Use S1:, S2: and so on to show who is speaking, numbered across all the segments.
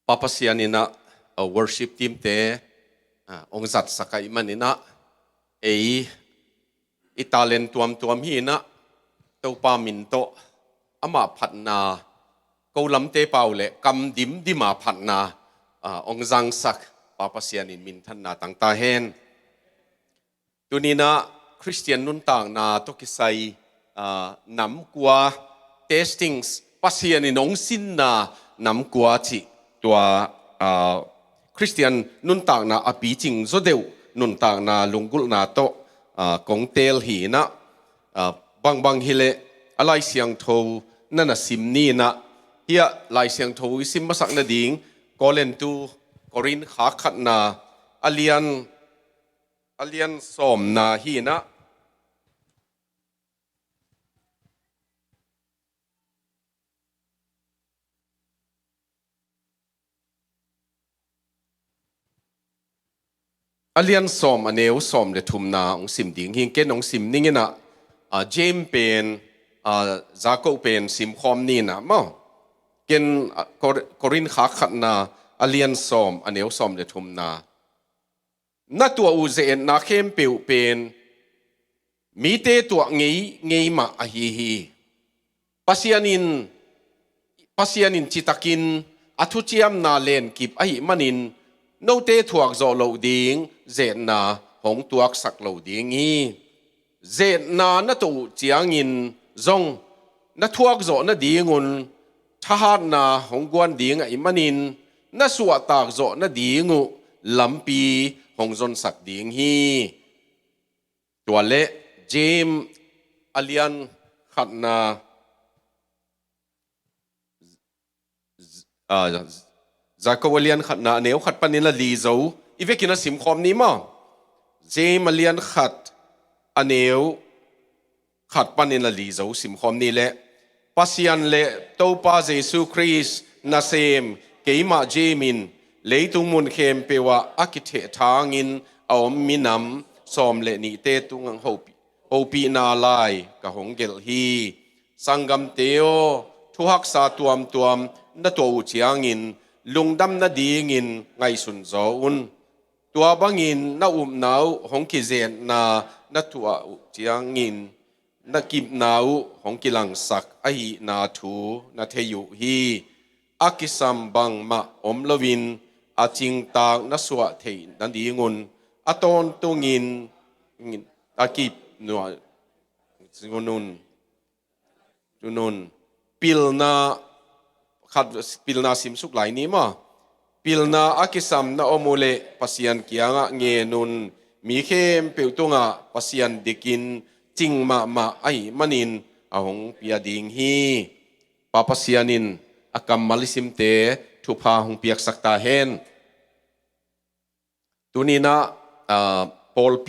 S1: papasianina worship team te ongzat sakai manina talent tuam hi na to pa min to ama phatna ko lam te paule kam dim dima phatna ongjang sak papasianin min than na tang ta hen tunina Christian nun tang na to kisai nam kwa testings pasianin ong sin na nam kwa chi tua Christian nun tang na api ching zo deu nun tang na lungul na to kong tel hi na bang hile alai siang tho nana sim ni na hia lai siang tho sim masak na ding kolen tu korin kha khat na alian som na hi na alian som aneu som le thum na ong sim ding hing ken ong sim ning na James pen Jacob pen sim khom ni na mo ken korin kha khat na alian som aneu som le thum na tua u ze na khem peu pen mi te tua ngei ma a hi pasianin chitakin athu chiam na len kip a hi manin no te thuak zo lo ding ze na hong tuak sak lo ding hi ze na to chiangin zong na thuak zo na dingun thahat na hong gwan ding ai manin na suwa tak zo na dingu lampi hong zon sak ding hi tuale James alian khat na Jacob alian khat na neu khat panin la li zo ivekina sim khom ni ma James alian khat aneu khat panin la li zo sim khom ni le pasian le to pa Jesu Christ na sem keima Jamin leitung mun khem pewa akithe thangin awm minam som le ni te tungang hopi na lai ka hongel hi sangam teo thuhak sa tuam na to chiangin lungdam na dingin ngai sun zo un tua bangin na nau hongki zen na tua chiangin na kip nau hongki lang sak ai na thu na theyu hi akisam bang ma omlovin aching tak na suwa thei na dingun aton tungin akip no tunun pilna simsuk lai ni ma pilna akisam na omule pasian kianga nge nun mi khem peutunga pasian dikin chingma ai manin ahong pia ding hi papasianin akam malisim te thupa hong piak sakta hen tunina Paul P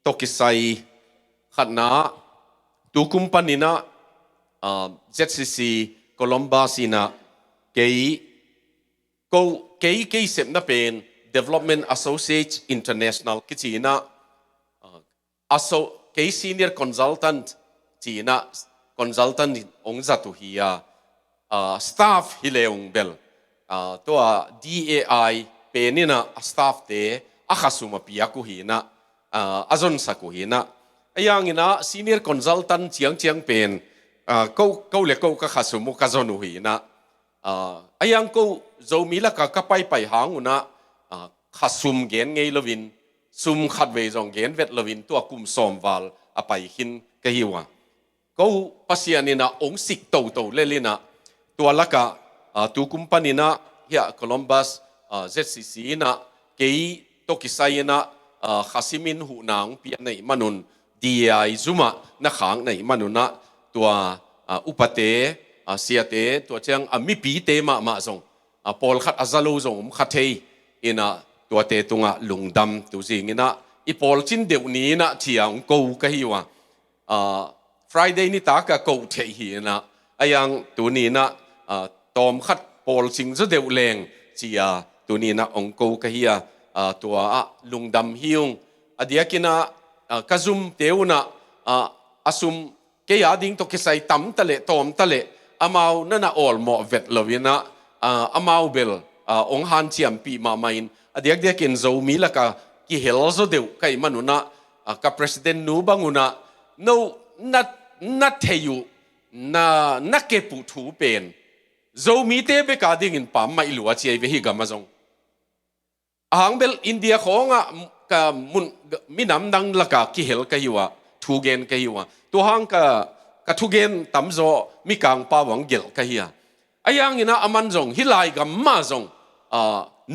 S1: tokisai khatna tu kumpanina ZCC Columbus ina kei sep na pen Development Associates International kichina kei senior consultant china consultant ongzatu hiya staff hileung bel to DAI penina staff te akhasuma piaku hina azon saku hina ayangina senior consultant chiang pen ko le ko ka khasumu ka zonu hina ayang ko zomila ka kapai pai hanguna khasum gen ngei lovin sum khatwe jong gen vet lovin to kum somwal apai hin ka hiwa ko pasianina ong sik to lelina to laka tu kumpanina hia Columbus ZCC na kei tokisayina khasimin hu nang pia nei manun DI zuma na khang nei manuna tua upate siate tua chang amipi te ma zong pol khat azalo zong khathei ina tua te tunga lungdam tu jingina I pol chin deu ni na chiang ko ka hiwa Friday ni ta ka ko the hi na ayang tu ni na tom khat pol sing zo deu leng chia tu ni na ong ko ka hiya tua lungdam hiung adiakina kazum teuna asum ke ya ding to kisai tam tale tom tale amau nana all mo vet lovina a mau bel ong han chiam pi ma main adiak dia ken zo mi la ka ki hel zo deu kai manuna ka president nu banguna no na theyu na ke pu thu pen zo mi te be ka ding in pam mai lu a chi ve hi gamazong ahang bel India khonga ka mun minam dang la ka ki hel ka hiwa thu gen ka hiwa to hang ka thu gen tam zo mi kang pa wang gel ka hiya ayang ina aman zong hilai gamma zong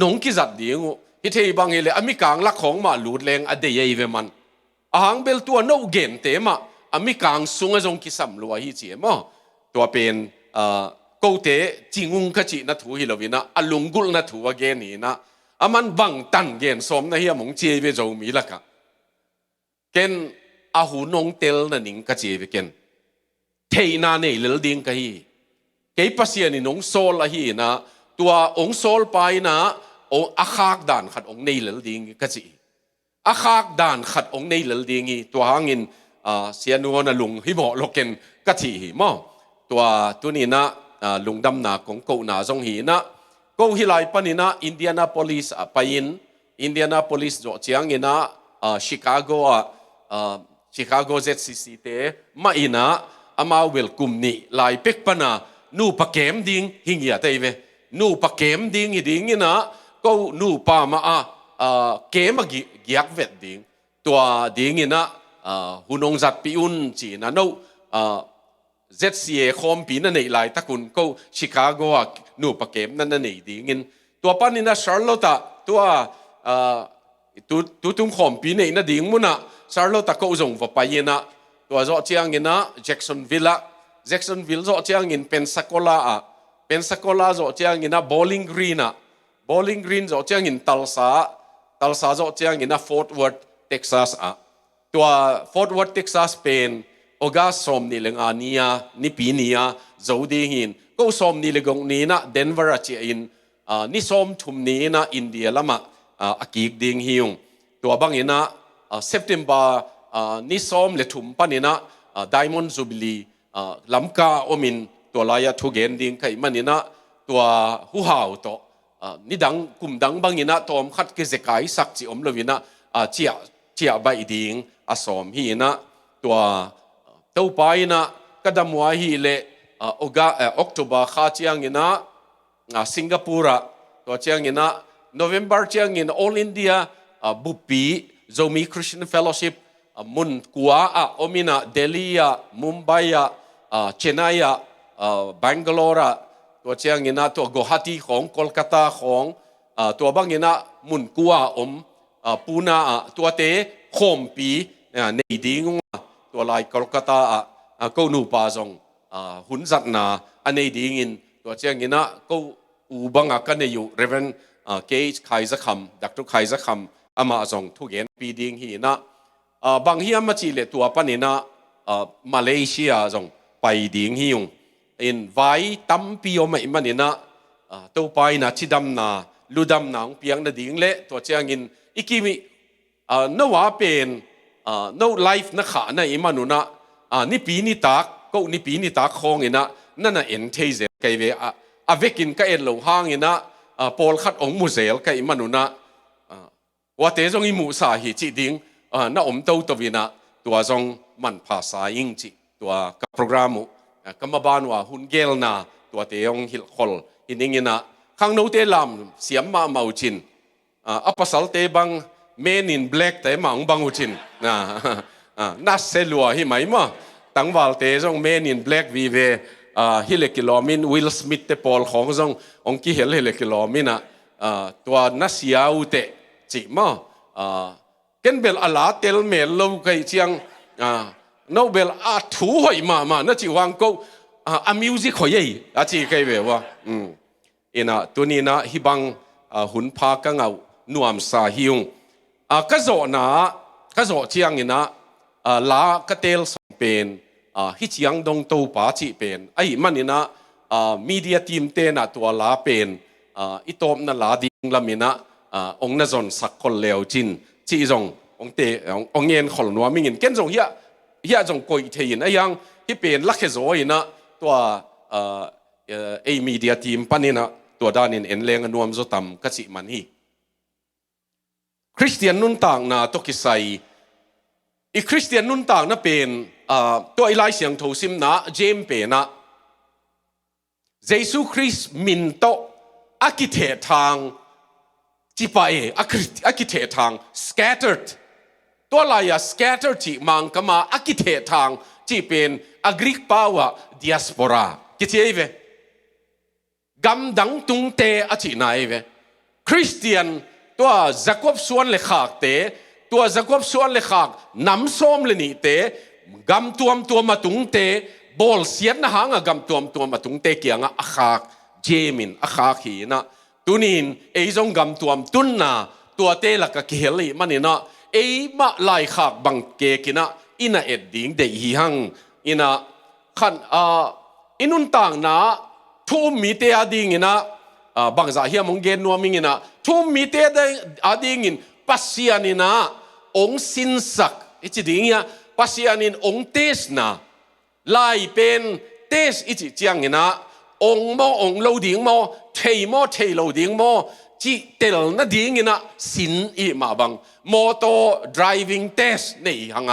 S1: nong ki zat dingu hi thei bang hele ami kang la khong ma lut leng ade ye ve man ahang bel tu no gen te ma ami kang sunga zong ki sam lo hi chi mo to pen ko te chingung ka chi na thu hi lovina alungul na thu again ni na aman bang tan gen som na hi mong che ve zo mi la ka ken a hu nong tel na ning ka che ve ken thei na nei lel ding ka hi ke pasian ni nong sol a hi na tua ong sol pai na o akhak dan khat ong nei lel ding ka chi akhak dan khat ong nei lel ding hi tua hangin sianu na lung hi mo loken ka thi hi mo tua tu ni na lungdam na kong ko na zong hi na ko hilai panina Indianapolis Indianapolis zo chiang ina Chicago ZCC te ma ina ama welcome ni lai pek pana nu pa kem ding hingya te ve nu pa kem ding hi ding ina ko nu pa ma kem gi giak vet ding tua ding ina hunong zat pi un chi na no ZCA khom pi na nei lai takun ko Chicago nu pa kem na nei ding in tua panina Charlotte tua tu tum khom pi nei na ding muna Charlotte ko zong va payena tua zo chiang ina Jacksonville zo chiang in Pensacola zo chiang ina Bowling Green zo chiang in Tulsa zo chiang ina Fort Worth Texas tua Fort Worth Texas pen oga som ni leng ania ni pinia zo ding in ko som ni legong ni na Denver a chi in ni som thum ni na India lama akik ding hiung tua bang ina September ni som le thum panina Diamond Jubilee lamka omin to laya thu gen ding kai manina tua hu hau to ni dang kum dang bangina tom khat ke zekai sak chi om lovina chia bai ding asom hi na tua to paina kadamwa hi le October kha chiang ina Singapore to chiang ina November chiang in All India bupi Zomi Christian Fellowship mun kuwa omina Delhi Mumbai Chennai Bangalore to chiang ina to Guwahati khong Kolkata khong to bangina mun kuwa Pune to te khom pi nei ding to lai Kolkata ko nu pa zong hun zat na anei ding in to chiang ina ko u banga kan yu Reverend K Kaiser Kham Dr Kaiser Kham ama zong thu gen pi ding hi na bang hi ama chi le tua panina Malaysia zong pai ding hi yung in vai tam pi o mai manina to pai na chidam na ludam na piang na ding le to chiang in ikimi no wa pen no life na kha na imanuna ni pi ni tak ko ni pi ni tak khong ina na en theize kai ve avekin ka en lo hang ina pol khat ong muzel kai manuna wa te zong i mu sa hi chi ding na om to to vina tua zong man pha sa ing chi tua ka programu kamabanwa hun gel na tua te ong hil khol iningina khang no te lam siam ma mau chin apasal te bang men in black te mang bang uchin na selua hi mai ma tangwal te zong men in black vi ve hile kilomin Will Smith te Paul khong zong ong ki hile kilomina tua na siau te chi ma ken bel ala tel mel lo kai chiang Nobel thu hoi ma na chi wang ko a music hoi ei a chi kai ve wa ina tunina hibang hun pha ka ngau nuam sa hiung ka zo chiang ina la ka tel som pen hi chiang dong to pa chi pen ai manina media team te na to la pen itom na la ding lamina ong na zon sak khol leo chin chi zong ong te ong yen khol no mingin ken zong ya zong koi thein ayang hi pen lakhe zo ina to a media team panina ตัวด้านินเอ็นเลงนวมโจตัมกัจิมันฮีคริสเตียนนุ่นต่างนะตกิไซอีคริสเตียนนุ่นต่างนะเป็นตัวไอไลเสียงโทซิมนะเจมเป็นนะเยซูคริสต์มินโตอากิเททางจีไปอากิเททาง scattered ตัวลาย scattered จีมังก็มาอากิเททางจีเป็นอักริกปาวะ diaspora กิเทเวกำดังตุงเตอจีนายเวคริสเตียนตัวจักรบส่วนเลขากเตตัวจักรบส่วนเลขากน้ำส้มเลนี่เตกำตัวมาตุงเตบอลเสียนหางกำตัวมาตุงเตเกียงอาขากเจมินอาขากหีนะตุนินไอจงกำตัวตุนนาตัวเตลักเกลีมันนี่นะไอมาไล่ขากบังเกกินะอินาเอ็ดดิ้งเดฮีหังอินะขันอินุนต่างนะทุ่มมีเตอดิ้งอินะบางสาเหตุมงเกนนัวมิงอินะทุ่มมีเตอดิ้งอินปัสยานินะองสินสักอิจิดิ้งยาปัสยานินองเตสนะไล่เป็นเตสอิจิจังอินะองโลดิ้งโมเทโลดิ้งโมจีเตลนะดิ้งอินะสินอีมาบังมอเตอร์ driving test นี่ฮัง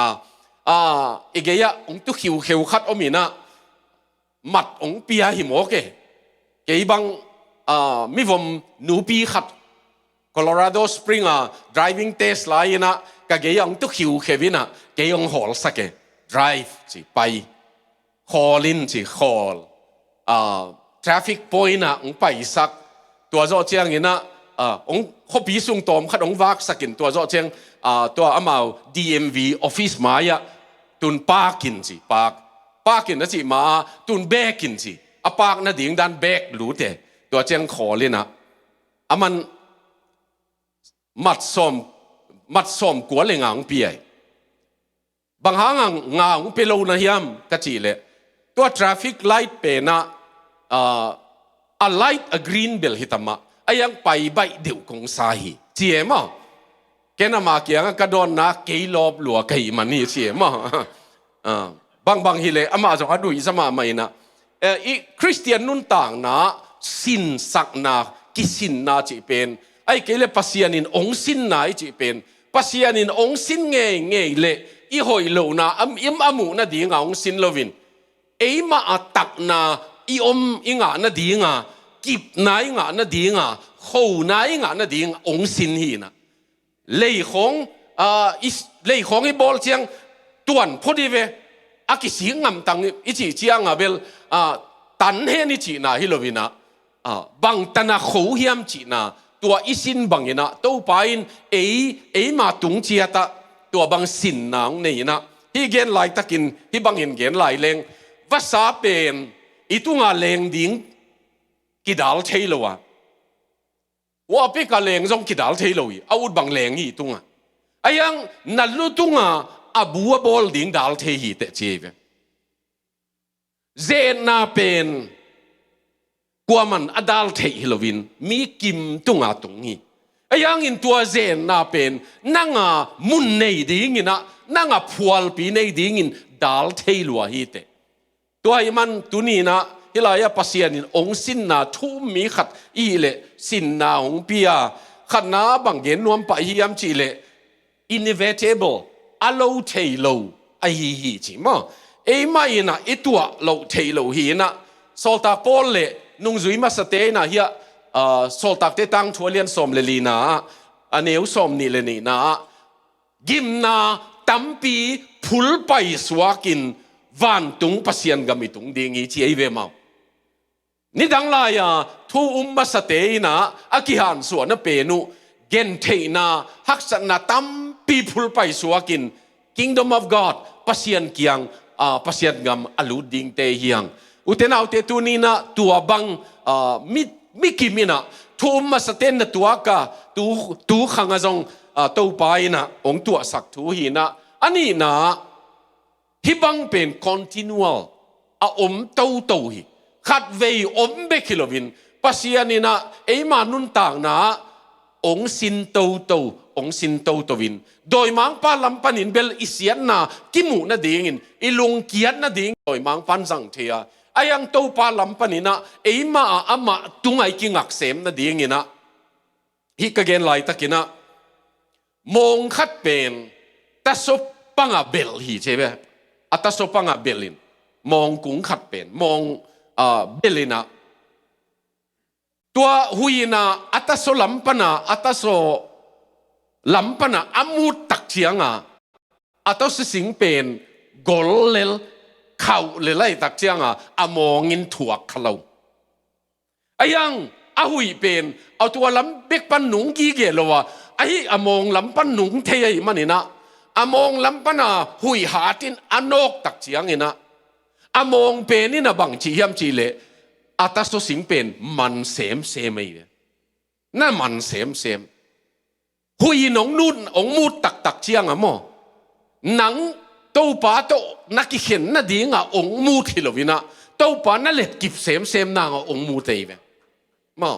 S1: อีกอย่างองตุขิวขัดอมินะมัดองเปียหิมโอเคเกี่ยบังมีผมหนูปีขัด Colorado Spring driving test ไลน์นะก็เกี่ยองตุขิวเขวินะเกี่ยองหอลสักเก drive จีไป call จี call traffic point นะองไปสักตัวโจเจียงนะองขบีสุงตอมขัดองวักสักินตัวโจเจียงตัวอามา DMV office มา呀ตุนปากินจีปากินนะจีมาตุนแบกกินจีปากนะดิ่งดันแบกรู้แต่ตัวเจียงขอเลยนะมันมัดซ้อมกัวเลยงางเปียบางหางงางเปโลนะฮิมกะจีเลยตัว traffic light เป็นนะa light a green bell ฮิตมาไอ้ยังไปใบเดี่ยวของสาหีเจียมั้งแกน่ามาเกี่ยงกระโดนนะเกยลอบหลัวเกยมันนี่เจียมั้งบางฮิเลอามาจะดูอีสมาไม่นะอีคริสเตียนนุ่นต่างนะสินสักนากิสินนาจีเป็นไอ้เกลปัสยานินองสินนาจีเป็นปัสยานินองสินเงยเลอีหอยโลนะอามูนะดีงาองสินโลวินไอ้มาตักนาอีอีงานะดีงากิบนายงานะดีงาโคนายงานะดีงาองสินฮีนะเลยของไอ้บอลเชียงต่วนพอดีเวอากิสิงำตังอิจิเชียงเบลตันเฮนิจินาฮิโลวินะบางตันะเขาเฮียมจินาตัวอิสินบางยินะตัวไปอินเอมาตุงเจียตะตัวบางสินนางนี่นะฮิเกนไลตะกินฮิบางเกนไลเลงภาษาเป็นอิตุงาเลงดิ้งกิดาลเทโลวะว่าเป็นการเลงจงกิดาลเทโลอีอาวุธบางเลงอีตุงาไอ้ยังนัลลุตุงาอาบัวบอลดิ้งดาลเทฮีเตเจเวเจน่าเป็นกว่ามันอดัลเทฮิโลวินมีกิมตุงาตุงฮีไอ้ยังอินตัวเจน่าเป็นนั่งมุนในดิ้งนะนั่งพวลปีในดิ้งอินดาลเทลัวฮีเตตัวไอ้มันตุนีนะฮิลายาปัสยานินองสินนาทุ่มมีขัดอีเลสินนาองเปียขัดนาบางเกนนวมไปฮิยามจีเล inevitable อโลเทโลไอฮีจิมะไอไม่นะไอตัวโลเทโลฮีนะโซลตาโปลเลนุงจุยมาสเตนะเฮียโซลตาเตตังทัวเลียนสมเลลีนะอันเนวสมนี่เลนีนะกิมนาตัมปีพุลไปสวากินวันตุงปัสยันกามิตุงดิ่งอีจีไอเวมานี่ดังไลทูมาสเตนะอากิฮันส่วนเปนุเกนเทนะฮักษณะตัมปีพุลไปสวากิน Kingdom of God ปัสยันกียงปัสยันกามอลูดิ่งเตฮียงอุเทนาอุเตตุนีนะตัวบังมิกิมินะทูมาสเตนนะตัวกะตูขังจงตัวไปนะองตัวสักทูฮีนะอันนี้นะฮิบังเป็น continual โตฮีขัดเวย์เบกิโลวินปัสยานินะไอมานุนต่างนะองสินโตองสินโตวินโดยมังปาลัมปันินเบลอิเสียนนะกิมูนะดิ่งอินอิลุงเกียนนะดิ่งโดยมังปันสังเทีย ayang to pa lampanina eima ama tungay kingaksem na dingina hi kagen lai takina mong khat pen taso panga bel hi chebe ataso panga belin mong kung khat pen mong belina tua huina ataso lampana amut tak chianga ataso sing pen gol lel khau le lai tak chianga amongin thuak khalo ayang ahui pen au tua lam bek pan nung gi ge lowa ai among lam pan nung thei manina among lam pana hui hatin anok tak chiangina among penina bang chi hiam chi le ataso sing pen man sem ei na man sem hui nong nun ong mut tak chianga mo nang to pa to nakikhen na dinga ong mu thilovina to pa na let kip sem na ong mu teive mo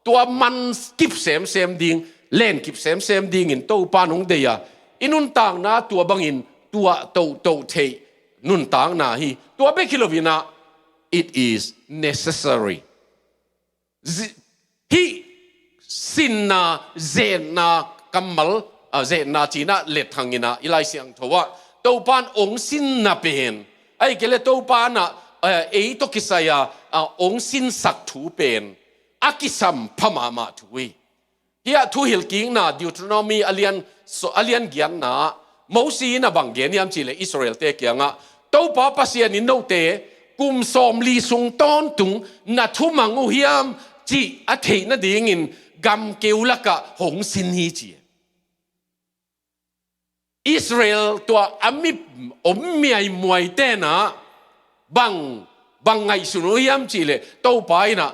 S1: tua man kip sem ding len kip sem ding in to pa nong deya inun tang na tua bangin tua to thei nun tang na hi tua be kilovina it is necessary hi sinna zena kamal zena china let thangina ilai siang thowa to pan ong sin na pen ai kele to pan na ei to kisaya ong sin sak thu pen akisam phamama thui ya thu hil king na Deuteronomy alian gian na mosi na banggen yam chile Israel te kyanga to pa pasian in no te kum som li sung ton tung na thu mangu hiam chi a thei na ding in gam keulaka hong sin hi chi Israel tua amip ommiai muai te na bang ngai sunu hiam chile to pai na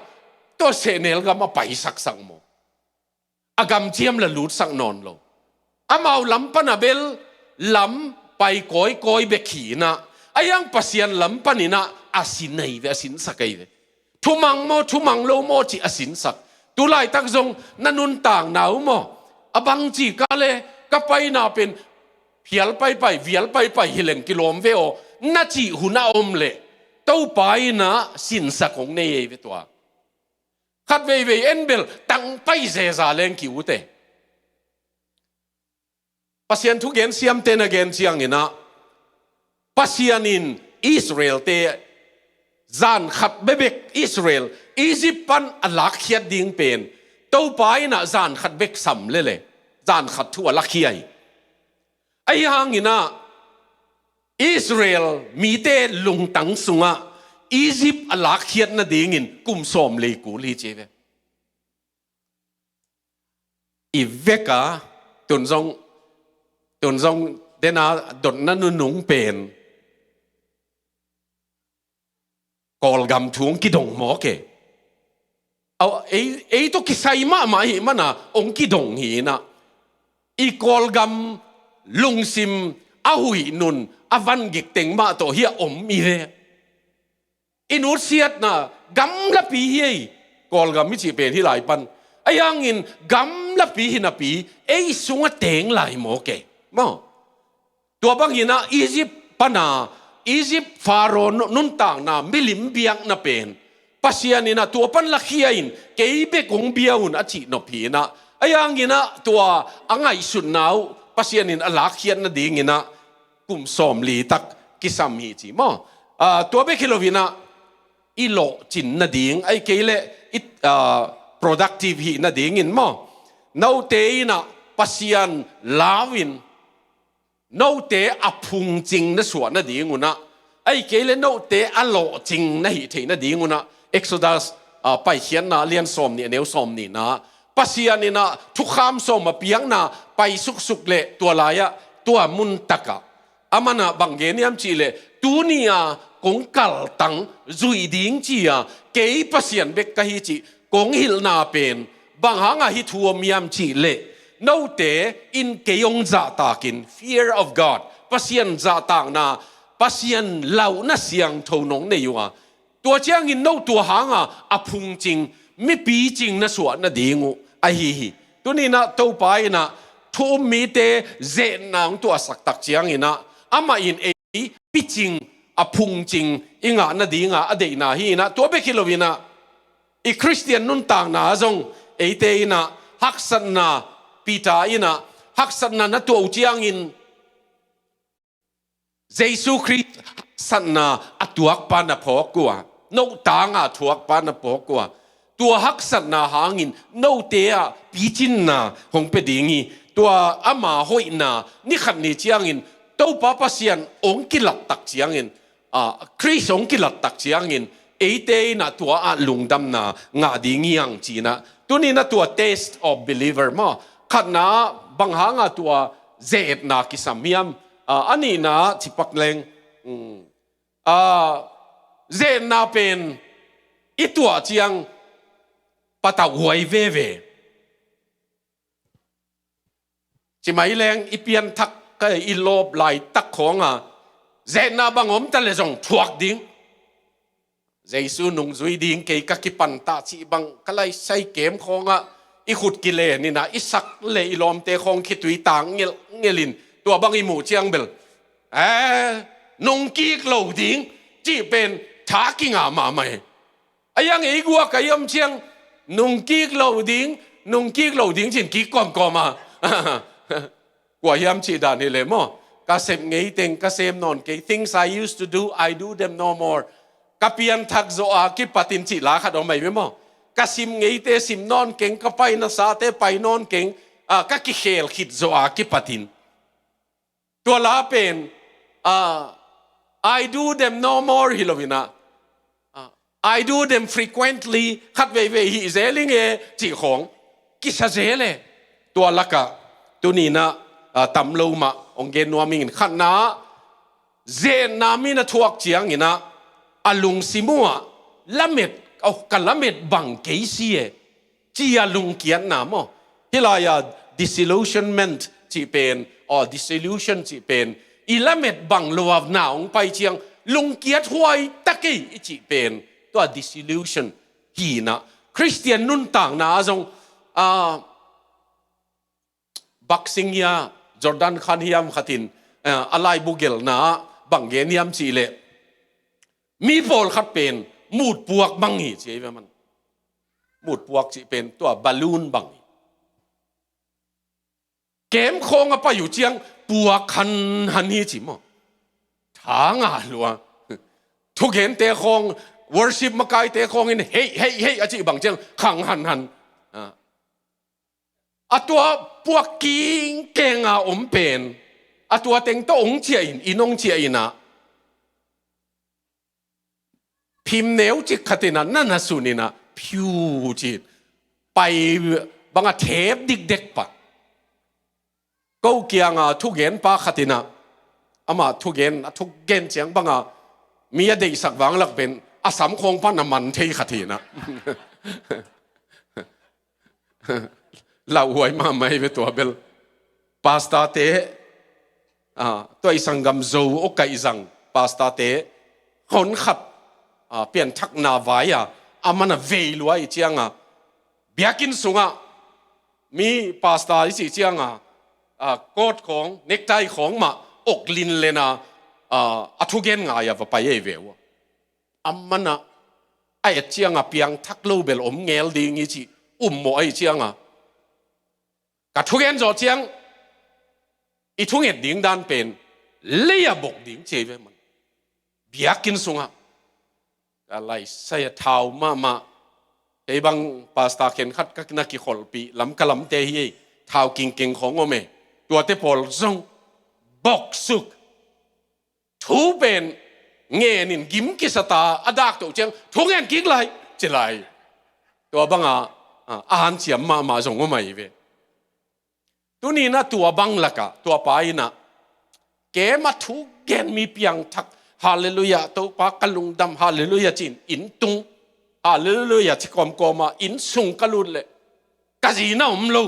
S1: to senel ga ma pai sak sang mo agam chiam la lut sang non lo amau lam panabel lam pai koi be khi na ayang pasian lam panina asin nei ve asin sakai ve thumang lo mo chi asin sak tu lai tak zong nanun tang nau mo abang chi ka le ka pai na pen vial pai hileng kilom ve o na chi huna om le to pai na sin sak ong nei ve to khat ve enbel tang pai ze za leng ki ute pasian thu gen siam ten again chiang ina pasianin Israel te zan khat bebek Israel Egypt pan alak khiat ding pen to pai na zan khat bek sam le zan khat thu alak khiai ai hangina Israel mi te lung tang sunga Egypt alak khiat na dingin kum som le ku li cheve iveka tun zong dena dot na nu nung pen kol gam thuang ki dong mo ke au ei to kisai ma hi mana ong ki dong hi na I kol gam lung sim ahui nun avan gik teng ma to hi om mi re inut siat na gam la pi hi kol gam mi chi pen hi lai pan ayang in gam la pi hi na pi ei sunga teng lai mo ke mo tua bang hina Egypt pana Egypt Pharaoh nun tang na milim biang na pen pasian ina tua pan la khiain keibe kong biaun achi no pi na ayang ina tua angai sun nau pasian in alak khian na ding ina kum som li tak kisam hi chi mo tua be kilovina ilo chin na ding ai keile it productive hi na ding in mo no te ina pasian lawin no te apung jing na suwa na ding una ai keile no te alo jing na hi the na ding una Exodus pai hian na lian som ni neu som ni na pasian ina thukham som ma piang na pai suk le tua laya tua mun taka amana bangeniam chi le tunia kong kal tang zui ding chi ya ke pasian bek ka hi chi kong hil na pen bang hanga hi thuom yam chi le no te in keyong za takin fear of God pasian za tang na pasian lau na siang thonong ne yuwa tua chiang in no tua hanga apung ching mi pi ching na suwa na dingu a hi tunina to pai na thu mi te ze nang tua sak tak chiang ina ama in e pitching อพุงจริงอิงานาดีงาอเดนาฮีนะตัวเบคิโลวินะอีคริสเตียนนุ่นต่างนาจงเอเตอินะฮักสันนาปีตาอินะฮักสันนานัตัวอุจยังอินเยซูคริสต์สันนาอตัวกปานาพอกกัวนกตางาตัวกปานาพอกกัวตัวฮักสันนาหางินโนเตียปีจินนาหงเปดิงีตัวอามาหอยนานี่ขันนี่เจียงอินตัวป้าปัสยันองกิลัดตักเจียงอินคริสองกิลัดตักเจียงอินเอเตนะตัวลุงดำนางาดีงียังจีนะตัวนี้นะตัว taste of believer มาขันนาบางหางตัวเจดนากิสามีมอันนี้นะที่ปักเลงเจนนาเป็นอีตัวเจียงปะตะหวยเว่เว่จิไม่แรงอีเปียนทักก็อีโลบไหลตักของเจนนาบังอมแต่เลยส่งทวกดิ้งเจสุนุงจุยดิ้งเกยกักิปันตาชีบังก็เลยใช้เกมของอีขุดกิเลนี่นะอีสักเลยอีลอมเตะของคิดตุยต่างเงลินตัวบังอีหมูเชียงเบลนงกีกเหล่าดิ้งจีเป็นท้ากิงมาไหมไอ้ยังไอ้กัวกับยมเชียงนงกีกเหล่าดิ้งจินกีกก่อมากว่ายมชีดานี่เลยมั้งกเสพไงเต็งกเสพนอนเกย things I used to do I do them no more กเปียนทักโซอากิปตินจิลาขัดออกไหมมั้งกสิมไงเตสิมนอนเก่งก็ไปนะซาเตไปนอนเก่งก็กิเขลขิดโซอากิปตินตัวลาเป็นI do them no more ฮิโลวินะ I do them frequently ขัดเว่ฮิเซลิงจีของกิชาเจเลตัวละกะตัวนี้นะตำลูมาองเกนัวมิงขันนะเจนนามินะทวกเจียงนะอลุงซิมัวละเม็ดเอากันละเม็ดบังเกซีจีอลุงเกียนนามฮิลายา disillusionment จีเป็นdisillusion จีเป็นอีละเม็ดบังลัวหนาวไปเชียงลุงเกียรหวยตะกี้จีเป็นตัว disillusion ฮีนะคริสเตียนนุ่นต่างนะจงบักซิงยาจอร์แดนขันฮิยามขัดินอะไรบุเกลนะบังเกนิยามจีเลมีโพลขัดเป็นมูดปวกบังฮีใช่ไหมมันมูดปวกจีเป็นตัวบอลลูนบังเกมโคงไปอยู่เจียงปวกคันฮันฮีจิมทางลัวทุกเห็นเตะโคง worship มาไกลเตะโคงอินเฮ้เฮ้เฮ้อาจิบังเจียงขังหันตัวพวกกิงเก่งอมเป็นตัวเต็งโตองเจียอินองเจียนะพิมเนวจิกขตินะนั่นนะสุนีนะพิวจิตไปบางเทปดิกเด็กปะก็เกี่ยงทุกเย็นปะขตินะอามาทุกเย็นเจียงบางมีอะไรสักวังหลักเป็นอาสามคงพันน้ำมันเทขตินะเราหวยมาไม่ไปตัวเบลปาสตาเตตัวอีสังกัมโจโอกอีสังปาสตาเตคนขัดเปลี่ยนทักนาไว้อามันเวลวยเจียงเบียกินสุงมีปาสตาที่เจียงโกดของเน็กไทของมาอกลินเลยนะทุกเย็นไงว่าไปเวลอามันไอเจียงเปียงทักลูเบลอมเงลดีงี้จีโมไอเจียงกับทุกเย็นจอเจียงอีทุกเย็นดิ้งดันเป็นเลี้ยบกดิ้งเจวิมันเบียกินสุงอะไรใส่เท้ามาไอ้บางปาสตาเข็นขัดก็นักกี่คนปีลำกะลำเตยเท้ากิ่งของโอเมตัวเตปอลซงบกสุกทูเป็นเงี้ยนินกิมกิสตาอดักตัวเจียงทุกเย็นกิ๊กไรจะไรตัวบางอาหารเสียมมาส่งโอเมอีเวตัวนี้นะตัวบังละกะตัวไปนะเกมาทุกเกณฑ์มีเพียงทักฮาเลลูยาตัวปากกลุงดำฮาเลลูยาจินอินตุงฮาเลลูยาที่กอมกอมาอินสุงกลุนเลยกะจีน่าอมโล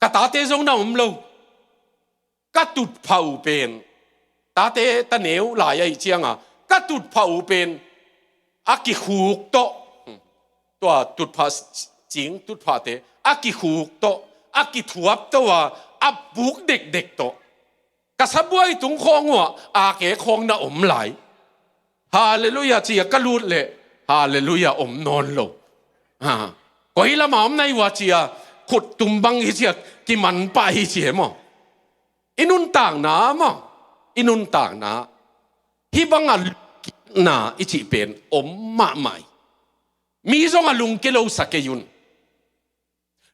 S1: กะตาเตจงน่าอมโลกะตุดเผาเป็นตาเตตะเหนียวหลายไอเจียงกะตุดเผาเป็นอากิหูกโตตัวตุดผาจิงตุดผาเตอากิหูกโตอากิถวบตัวอับบุกเด็กโตก กษัตริย์บวยตุงคงวะอาเกคงน่ะไหลฮาเลลูยาเจียกลูดเลยฮาเลลูยานอนโลก็ฮิละหมอมในว่าเจียขุดตุ่มบังฮิเจียกิมันไปฮิเจียมั้งอินุนต่างน้ำมั้งอินุนต่างน้ำฮิบังอ่ะน่ะอิจิเป็นมาใหม่มีส่งอ่ะลุงเกลูสักยุน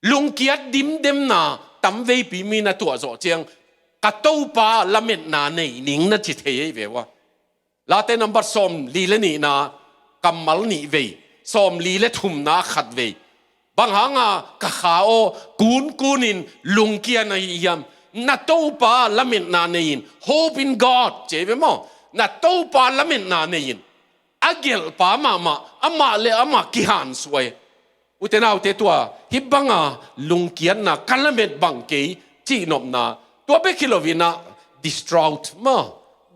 S1: ลุงเกียดดิมเดมน่ะตั้มเวปีมีน่ะตัวโจเจียงกระตู้ปลาละเม็ดน่ะในนิ่งน่ะจิตเฮียเววะลาเตนัมบัดสมลีเลนี่น่ะกำมัลนี่เวสมลีเลทุ่มน่ะขัดเวบางหางอ่ะกะขาโอกูนินลุงเกียนายยามน่ะตู้ปลาละเม็ดน่ะในยิน hope in God เจ็บมั้งน่ะตู้ปลาละเม็ดน่ะในยินอาเกลปามาอามาเลอามากิฮันสวยอุตนาอุตตัวฮิบังอ่ะลุงเกียนน่ะคันละเม็ดบังเกยจีนอมน่ะตัวเบคิโลวินะ distraught มา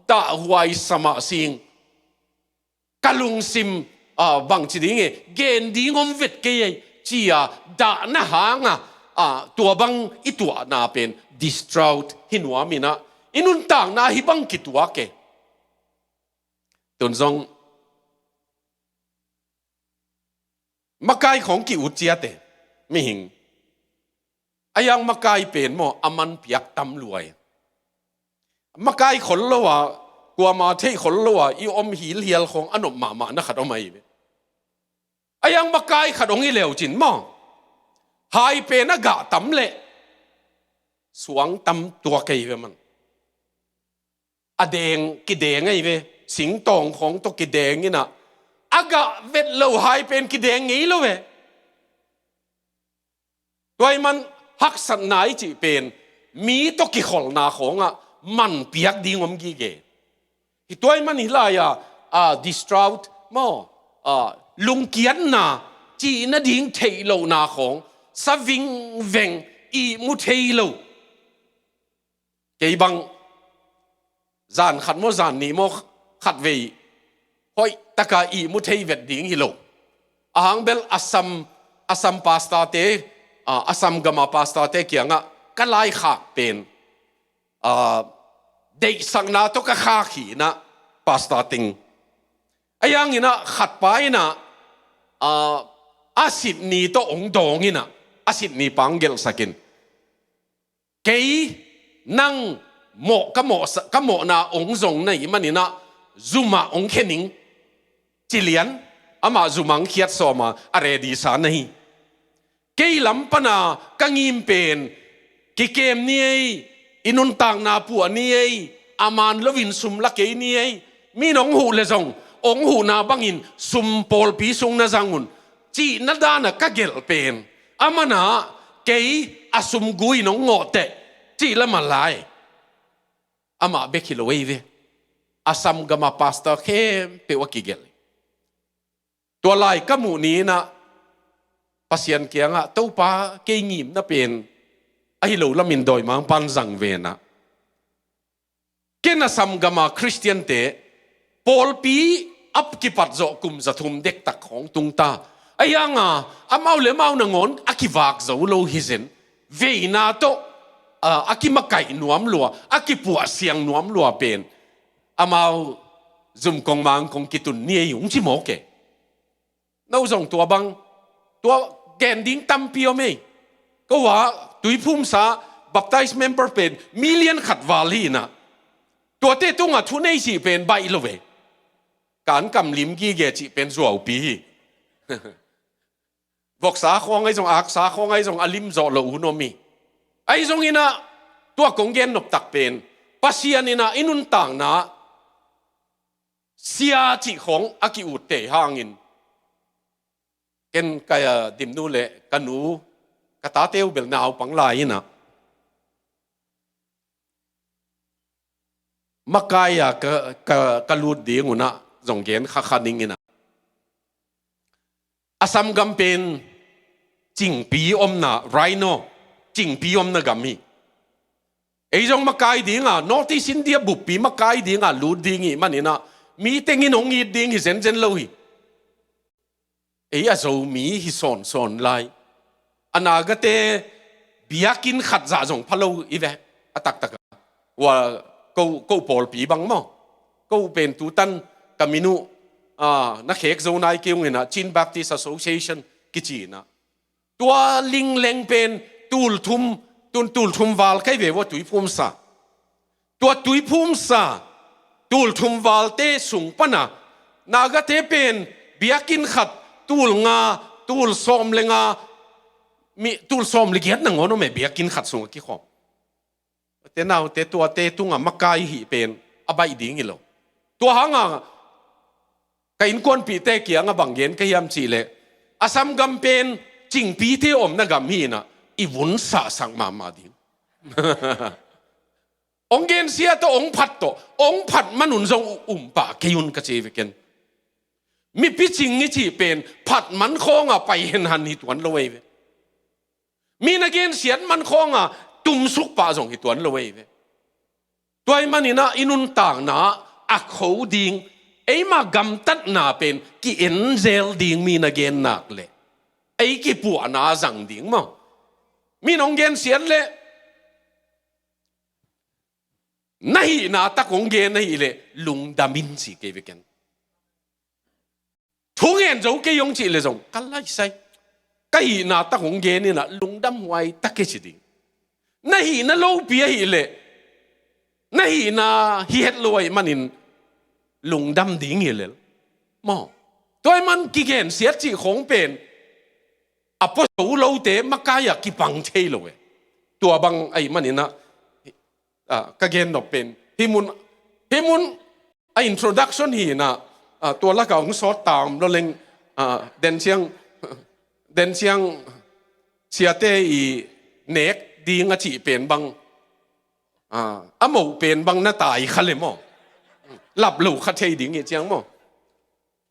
S1: ด่าหวยสมาสิงกะลุงซิมบังจีดิ้งเกณฑ์ดิ้งอมเวทเกยจีด่าหน้าหางตัวบังอีตัวน่าเป็น distraught หินวามินะอินุนต่างน่าฮิบังกิตัวเกตุนซงมักไก่ของกิอุจเจียเตไม่หิงอายังมักไก่เป็นหมออามันเปียกตำรวยมักไก่ขนละวะกลัวมาเทขนละวะอีอมหีเลียลของอนุมานะขัดออกมาอีกอายังมักไก่ขัดองอีเหลวจินหมอหายเป็นอากาศตำเละสวงตำตัวไก่เวมันอเดงกิเดงไงเวสิงตองของตัวกิเดงนี่นะอากาศเวทเราหายเป็นกิเดงงี้แล้วเวตัวมันฮักสันไหนจีเป็นมีตัวกิขอลนาของมันเปียกดิ่งอมกีเกที่ตัวมันนี่ลายdistraught มั้งลุงเกียนน่ะจีน่ะดิ่งเทโลนาของสวิงเวงอีมุเทโลเกี่ยบังจานขัดโมจานนี่โมขัดเวหอยตะกาอีมุเทเวดดิ่งฮิโลหังเบลอัสซัมพาสตาเตอัสซัมกามาพาสตาเตเกี่ยงก็ไล่ขาเป็นเด็กสังนาตกขาขีนะพาสตาติงไอ้ยังนี่นะขัดไปนะอาศิดนี้ตัวองดองนี่นะอาศิดนี้ปังเกลสักินเกยนั่งหมอกก็หมอนะองจงในมันนี่นะซูมาองเขนิงจิเลียนอามาซูมังเขียดสอมาอะไรดีสานี่เกยลำปนากังยิมเป็นกิเกมนี่อินุนต่างนาปัวนี่อามานลวินซุมละเกยนี่มีน้องหูเลยจงองหูนาบังอินซุมปอลปีซุงนาจังุนจีนัดดานะก็เกลเป็นอามานาเกยอาซุมกุยน้องงอเตจีละมาลายอามาเบคิโลเวเวอาซัมกามาพาสตาเข้มเปวกิเกลตัวลายก็หมู่นี้นะปัสยันเกียงตัวป้าเกยงิมนะเป็นไอ้เราละมินโดยมังปันจังเวนะเกณฑ์สัมกามาคริสเตียนเตปอลปีอับกิปัดโจกุมจะทุ่มเด็กตักของตุงตาไอ้ยังอามาเลมาหนังอนอากิวากจะอุโลฮิเซนเวน่าโตอากิมาไก่หนวมลัวอากิปัวเสียงหนวมลัวเป็นอามาจุ่มกองมังกองกิตุนเนี่ยยุ่งชิโมเกน่าส่งตัวบังตัวแกนดิ้งตั้มเปียวไหมก็ว่าตุยพุ่มซาบัพไตส์เมมเบอร์เป็นมิลเลียนขัดวาลีนะตัวเตตุงทุนไอซีเป็นใบละเวการกำลิมกี้เกจิเป็นส่วนปีบอกสาคงไอ้ส่งอักสาคงไอ้ส่งอลิมจอลอุนมีไอ้ส่งอินะตัวกงเกนนบตักเป็นปัสยานินะอินุนต่างนะเสียจิของอากิอุเตหางินเกนกายดิมนูเลกันนูกตาเตียวเบลนาวปังลายนะมักกายกลูดดีงุนะจงเกนข้าขานิงนะอาซัมกัมเป็นจิงปีอมนะไรโนจิงปีอมนะกัมมีไอ้จงมักกายดีงะนอติสินเดียบุปปีมักกายดีงะลูดดีงี้มันนี่นะมีเต็งอินงอีดีงี้เซนเซนโลหิไอ้อาโซมีฮิสอนไลอนาคตเบียกินขัดจ่าจงพะโลอีเวอตักว่า câu Paul pi bang mo câu pen tu tan kaminu na khek zo nai kêu người na Chin Baptist Association kichina tua ling leng pen tul thum wal kai ve wa tui phum sa tua tui phum sa tul thum wal te sung pana naga te pen biakin khat tul nga tul som lenga mi tul som ligiat na ngono me biakin khat sung ki khom te naw te tua te tunga makai hi pen abai ding ilo tua hanga kain kon pi te kia nga banggen ka yam chi le asam gam pen ching pi te om na gam hi na i vun sa sang ma ding ong gen sia to ong phat manun zong pa ke yun ka che veken mi pi ching ni chi pen phat man khonga pai hen han hi tuan lowei ve mi na gen sian man khonga tum suk pa zong hi tuan lowei ve toy manina inun tang na a kho ding ei ma gam tat na pen ki en zel ding mi na gen nak le ei ki pu na zang ding mo mi nong gen sian le nahi na ta kong gen nahi le lung damin si ke veken thung en zo ke yong chi le zong kalai sai kai na ta kong gen ni na lung dam wai ta ke chi ding nahi na lo pi hi le nahi na hi het loi manin lung dam ding hi le mo toy man ki gen siat chi khong pen apo so lo te makaya ki pang chei lo we tua bang ai manina ka gen no pen himun a introduction hi na tua la ka ong so tam lo leng den chiang siate i nek ding a chi pen bang amo pen bang na tai khale mo lap lo kha thei ding e chiang mo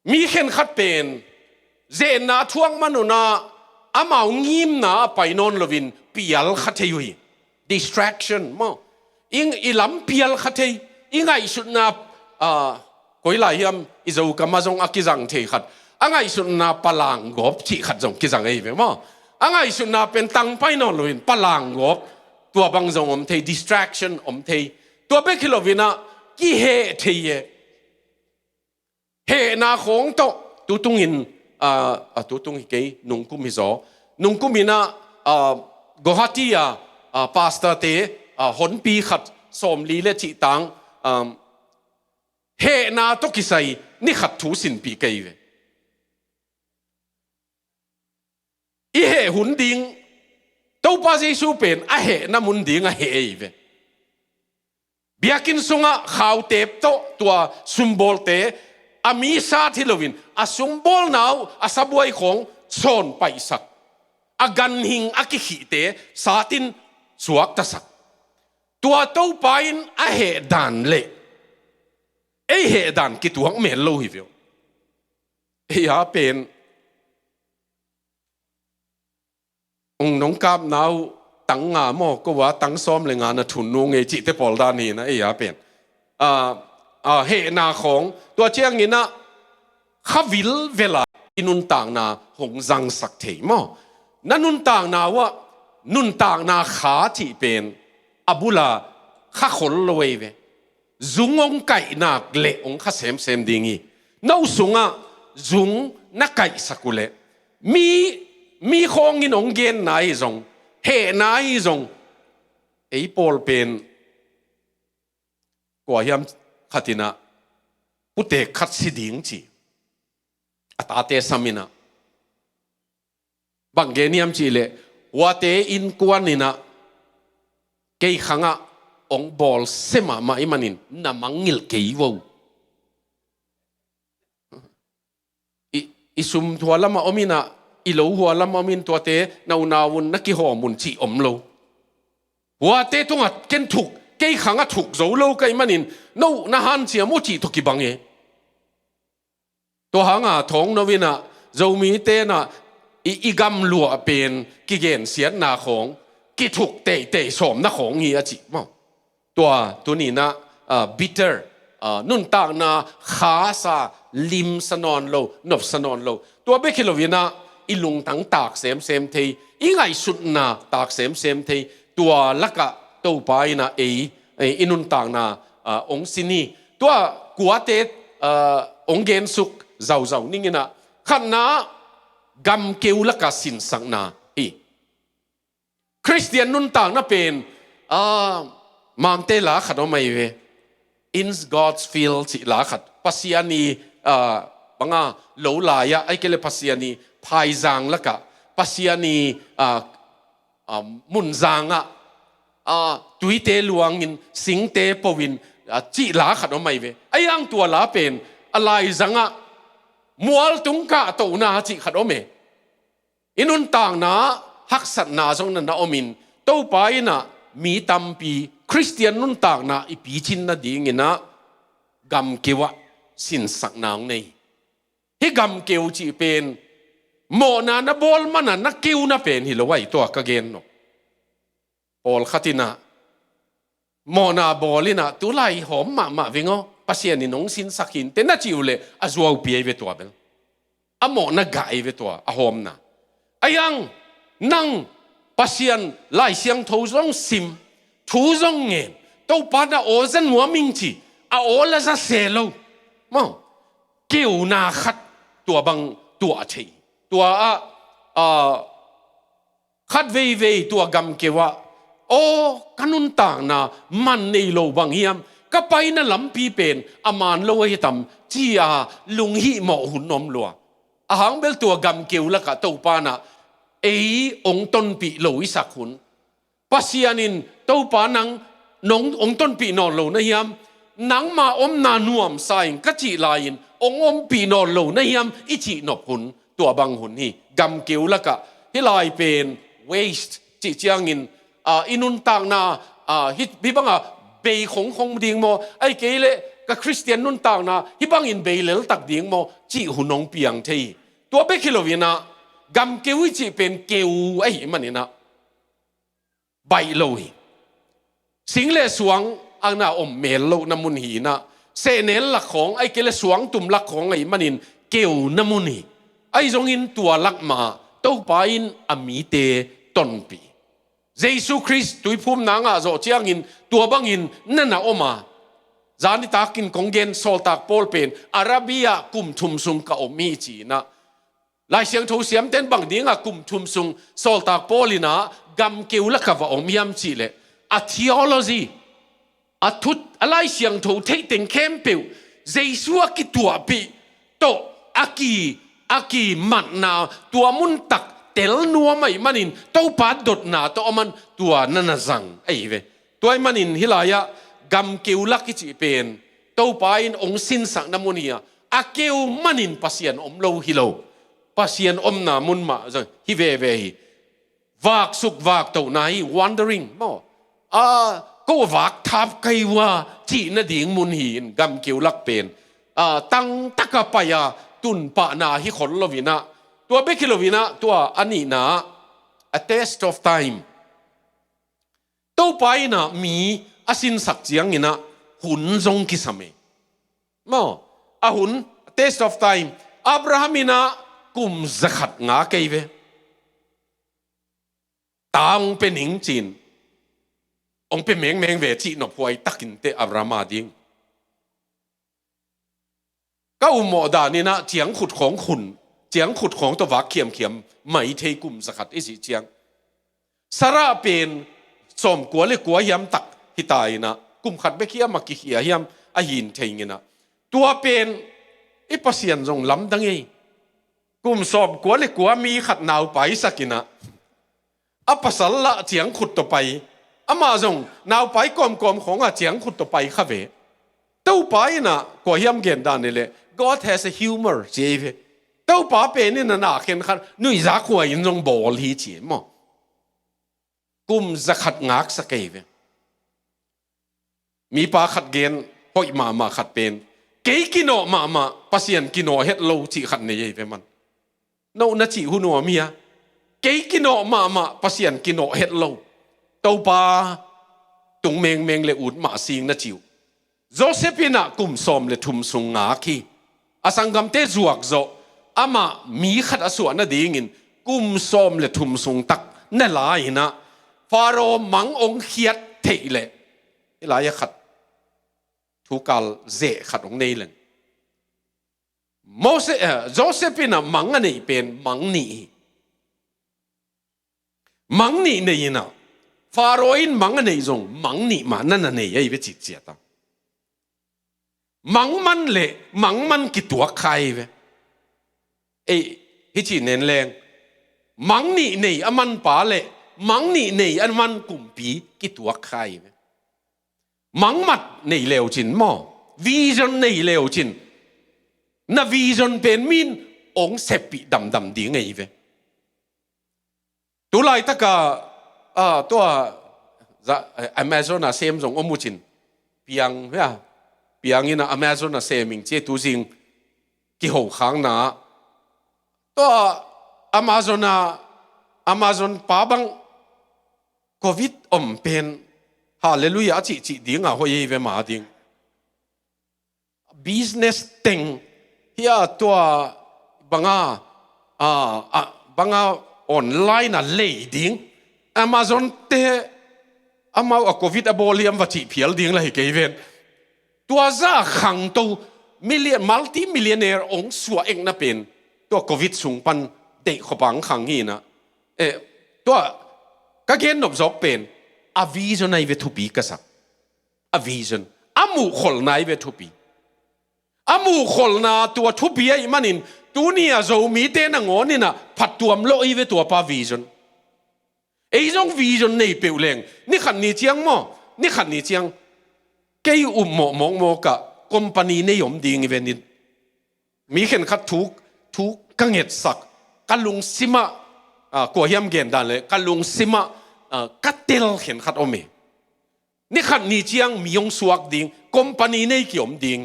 S1: mi khen khat pen ze na thuang manuna amao ngim na painon lovin pial kha thei hui distraction mo ing ilam pial kha thei ingai sut na koila hiam izo kamazong akizang thei khat angai sut na palang gop chi khat jong kizang ei ve mo angai sut na pen tang painon lovin palang gop tua bang zong om thei distraction om thei tua be kilovina ki he thei he na khong to tu tung in tu tung ke nung kum hi zo nung kum ina Guwahati pastor te hon pi khat som li le chi tang he na to kisai ni khat thu sin pi kai ve i he hun ding to pa jesu pen a he na mun ding a he ei ve biakin sunga khaw tep to tua symbol te ami sa thilovin a symbol now a sabuai khong son pai sak a gan hing a ki khi te satin suak ta sak tua to pain a he dan le ei he dan ki tuang me lo hi veo ei ha pen ong nong kap now tang nga mo ko wa tang som le nga na thun nu nge chi te pol dan hi na ei ha pen he na khong tua chiang ni na khavil vela inun tang na hong zang sak thei mo nanun tang na wa nun tang na kha chi pen abula kha khol loi ve zungong kai nak le ong kha sem dingi no sunga zung na kai sakule mi khong in ong gen nai zong he nai zong ei pol pen kwa hiam khatina pute khat si ding chi atate samina bangeniam chi le wate in kwanina kei khanga ong bol sema ma imanin na mangil kei wo isum thuala ma omina ilo huala ma min to te naunawun naki homun chi omlo wate tunga ken thuk kei khanga thuk zo lo kai manin no na han chi mo chi to ki bange to hanga thong novina zo mi te na igam lua pen ki gen sian na khong ki thuk te som na khong hi a chi mo to ni na bitter nun ta na kha sa lim sanon lo nop sanon lo to be kilovina ilung tang tak sem thei ingai sut na tak sem thei tua laka to pai na inun tang na องค์สินีตัวกัวเตองค์เกณฑ์สุกเจ้านี่ไงนะขันนะกำเกี่ยวละกสินสังนาคริสเตียนนุ่นต่างนะเป็นมามเตลาขัดเอาไม่เว in God's field สิลาขัดปัสยานีบังอาโลลายะไอ้เกลปัสยานีพายจางละกะปัสยานีมุนจางอะตุยเตลวงอินสิงเตปวินจีลาขัดเอาไม่เวไอ้ยังตัวลาเป็นอะไรจังอะมัวตุงกะตัวนาจีขัดเอาไม่อินุนต่างนะฮักสัตนาจงนั้นนะอมินตัวไปนะมีตัมปีคริสเตียนนุ่นต่างนะอีปีชินนะดีงี้นะกำเกี่ยวสินสักนางนี่ให้กำเกี่ยวจีเป็นโมนานะบอลมันนะเกี่ยวนะเป็นฮิโลไว้ตัวกะเกนเนาะบอลขัดินะโมนาบอลินะตัวไล่หอมมาวิ่งอ๋อปัสยานินงสินสักหินแต่น่าจิวเลยอาจวบเปียเวตัวเป็นอ่ะโมนะกายเวตัวอ่ะหอมนะไอ้ยังนั่งปัสยันไล่เสียงทูจงซิมทูจงเงินตัวปานะโอเซนหัวมิงจีอาโอละจะเซโลมั้งเกี่ยวนาขัดตัวบังตัวทีตัวขัดเวตัวกำเกี่ยวโอ้กันุนต่างนะมันในโลบังเฮียมก็ไปนะลำปีเป็นอามานโลให้ทำจีลุงฮิหมอหุ่นนมลัวอาหางเบลตัวกำเกี่ยวละกะตัวปานะองต้นปีโลวิสักขุนปัสยานินตัวปานังนงองต้นปีนอนโลนะเฮียมนังมาอมนานวมใส่กะจีลายินองอมปีนอนโลนะเฮียมอิจินบหุนตัวบังหุนฮีกำเกี่ยวละกะฮิลายเป็น waste จิเจียงินอินุนต่างนาฮิบิบังเบยของดิ่งโมไอ้เกลกับคริสเตียนนุนต่างนาฮิบังอินเบยเลลตักดิ่งโมจีหุนงเปียงเทตัวเบคิโลวินากำเกี่ยวจีเป็นเกี่ยวไอ้มันนี่นะใบโลยสิงเลสวงอังนาอมเมลโลน้ำมุนหีนะเสเนลหลักของไอ้เกลสวงตุ่มหลักของไอ้มันนินเกี่ยวน้ำมุนหีไอ้จงอินตัวหลักมาตัวไปอินอมีเตต้นปีเยซูคริสต์ตุยพุ่มนางโจเจียงอินตัวบังอินนั่นน่ะออกมาจานิตากินกงเกนโซลตากโปลเป็นอาราบียกุมทุมซุงกับอมีจีนะลายเสียงทูเสียมเต้นบังดิ้งกุมทุมซุงโซลตากโปลินะกำเกี่ยวละกับอมียมจีเลอะทีโอโลจีอะทุดอะไรเสียงทูเทติงเข้มเปียวเยซูกิตัวปีโตอากีมันนาตัวมุนตักเตลนัวไม่มันินตัวปัดดดนาตัวมันตัวนันจังไอ้เวตัวมันินฮิลายะกำเกี่ยวลักกิจิเป็นตัวไปอินองสินสังน้ำมุนีอาเกี่ยวมันินปัสยันอมโลฮิโลปัสยันอมนามุนมาจังฮิเววากสุกวากตัวนาย wandering มั้งก็วากทับไกว่าจีนดิ่งมุนหินกำเกี่ยวลักเป็นตั้งตะกะปายาตุนปะนาฮิขนลวินะตัวเบคิลวินะตัวอันนี้นะ a test of time ตัวไปนะมีอาศินสักเจียงนี่นะหุ่นจงกิสเมมั้งหุ่น test of time อับราฮัมินะกุมสกัดงาเกยเวตาองเป็นหิงจีนองเป็นเมงเวจีนพวยตักินเตอับรามาดิงก็อุโมดานี่นะเจียงขุดของขุนเจียงขุดของตัววักเขียมไม่เทกุมสกัดไอสิเจียงสระเป็นสมกัวเลยกัวยำตักฮิตายนะกุมขัดไปเขียมมากิเขียยำอาหินเทงินะตัวเป็นไอปัสยันจงล้ำดังไงกุมสอบกัวเลยกัวมีขัดหนาวไปสักินะอัปสัลละเจียงขุดตัวไปอามาจงนาวไปกอมของเจียงขุดตัวไปข้าเวตัวไปนะกัวยำเกณฑ์ด้านนี่เลย God has a humor เจี๋ยตัวป้าเป็นนี่นะนักเห็นขันนุ่ยรักหัวยินจงบอลฮีเจี๋ยมั้งกุมจะขัดงักสักเกยมีป้าขัดเกณฑ์หอยมาขัดเป็นเกยกินอมาปัสยันกินอเฮ็ดโลจีขัดเนี่ยเว้มันโน่นจีหุ่นหัวเมียเกยกินอมาปัสยันกินอเฮ็ดโลตัวป้าตุงเมงเลยอุดมาสิงนะจิวโจเซฟินะกุมสมเลยทุ่มสุงงาคีอาสังกัมเตจวกโจอามามีขัดอสวนนะดีงินกุมสมเลยทุ่มสุงตักนั่นหลายนะฟาโรมังองเขียดเทเลยหลายขัด ทุกการเจขัดของในหลังโมเสโจเซฟินะมังอันนี้เป็นมังนี่เนี่ยนะฟาโรห์มังอันนี้จงมังนี่มานั่นอันนี้ยังไม่จิตเสียตามังมันเละมังมันกี่ตัวใครเว้ฮิจิเน้นแรงมังนี่เนี่ยอันมันป่าเละมังนี่เนี่ยอันมันกุมปีกี่ตัวใครเว้มังมัดเนี่ยเลวจินหม้อวิชั่นเนี่ยเลวจินน่ะวิชั่นเป็นมินองเสปีดำดีไงเว้ตัวไรตะกะตัวAmazon น่ะเซมส่งอมุจินเปียงเว้ยเปียงนี่นะ Amazon น่ะเซมิงเจตุจิงกี่หัวข้างน่ะตัว Amazon ป้าบังโควิดเป็นฮาเลลูยาจิดิ้งอ่ะหัวยี่เวมาดิ้ง business เต็งเฮียตัวบังออนไลน์น่ะเลยดิ้ง Amazon เตะมาโควิดบอลเลียมวัชิเพียลดิ้งเลยเกย์เวนตัวจ้าขังตัวมัลติมิลเลนเนอร์องสัวเองน่ะเป็นตัวโควิดสูงปันเด็กขบังขังฮีนะตัวก็เกณฑ์นบจบเป็นอาวิจนในเวทุปีกษักอาวิจนอามูขลในเวทุปีอามูขลนาตัวทุปีไอ้มันนินตัวนี้อะจะมีเตนังอนี่นะผัดตัวมโลอีเวตัวปาวิจนไอ้จงวิจนในเปลวแรงนี่ขันนี่เจียงมั้งนี่ขันนี่เจียงเกี่ยมองกะคอมพานีในยมดีงี้เวนินมีเห็นขัดทุกกังเห็ดสักกันลุงซิมะกว่าเฮียมเกณฑ์ดันเลยกันลุงซิมะกัดเตลเห็นขัดอเมนี่ขัดนี่เจียงมียงสวกดิ้งคอมพานีในเกี่ยมดิ้ง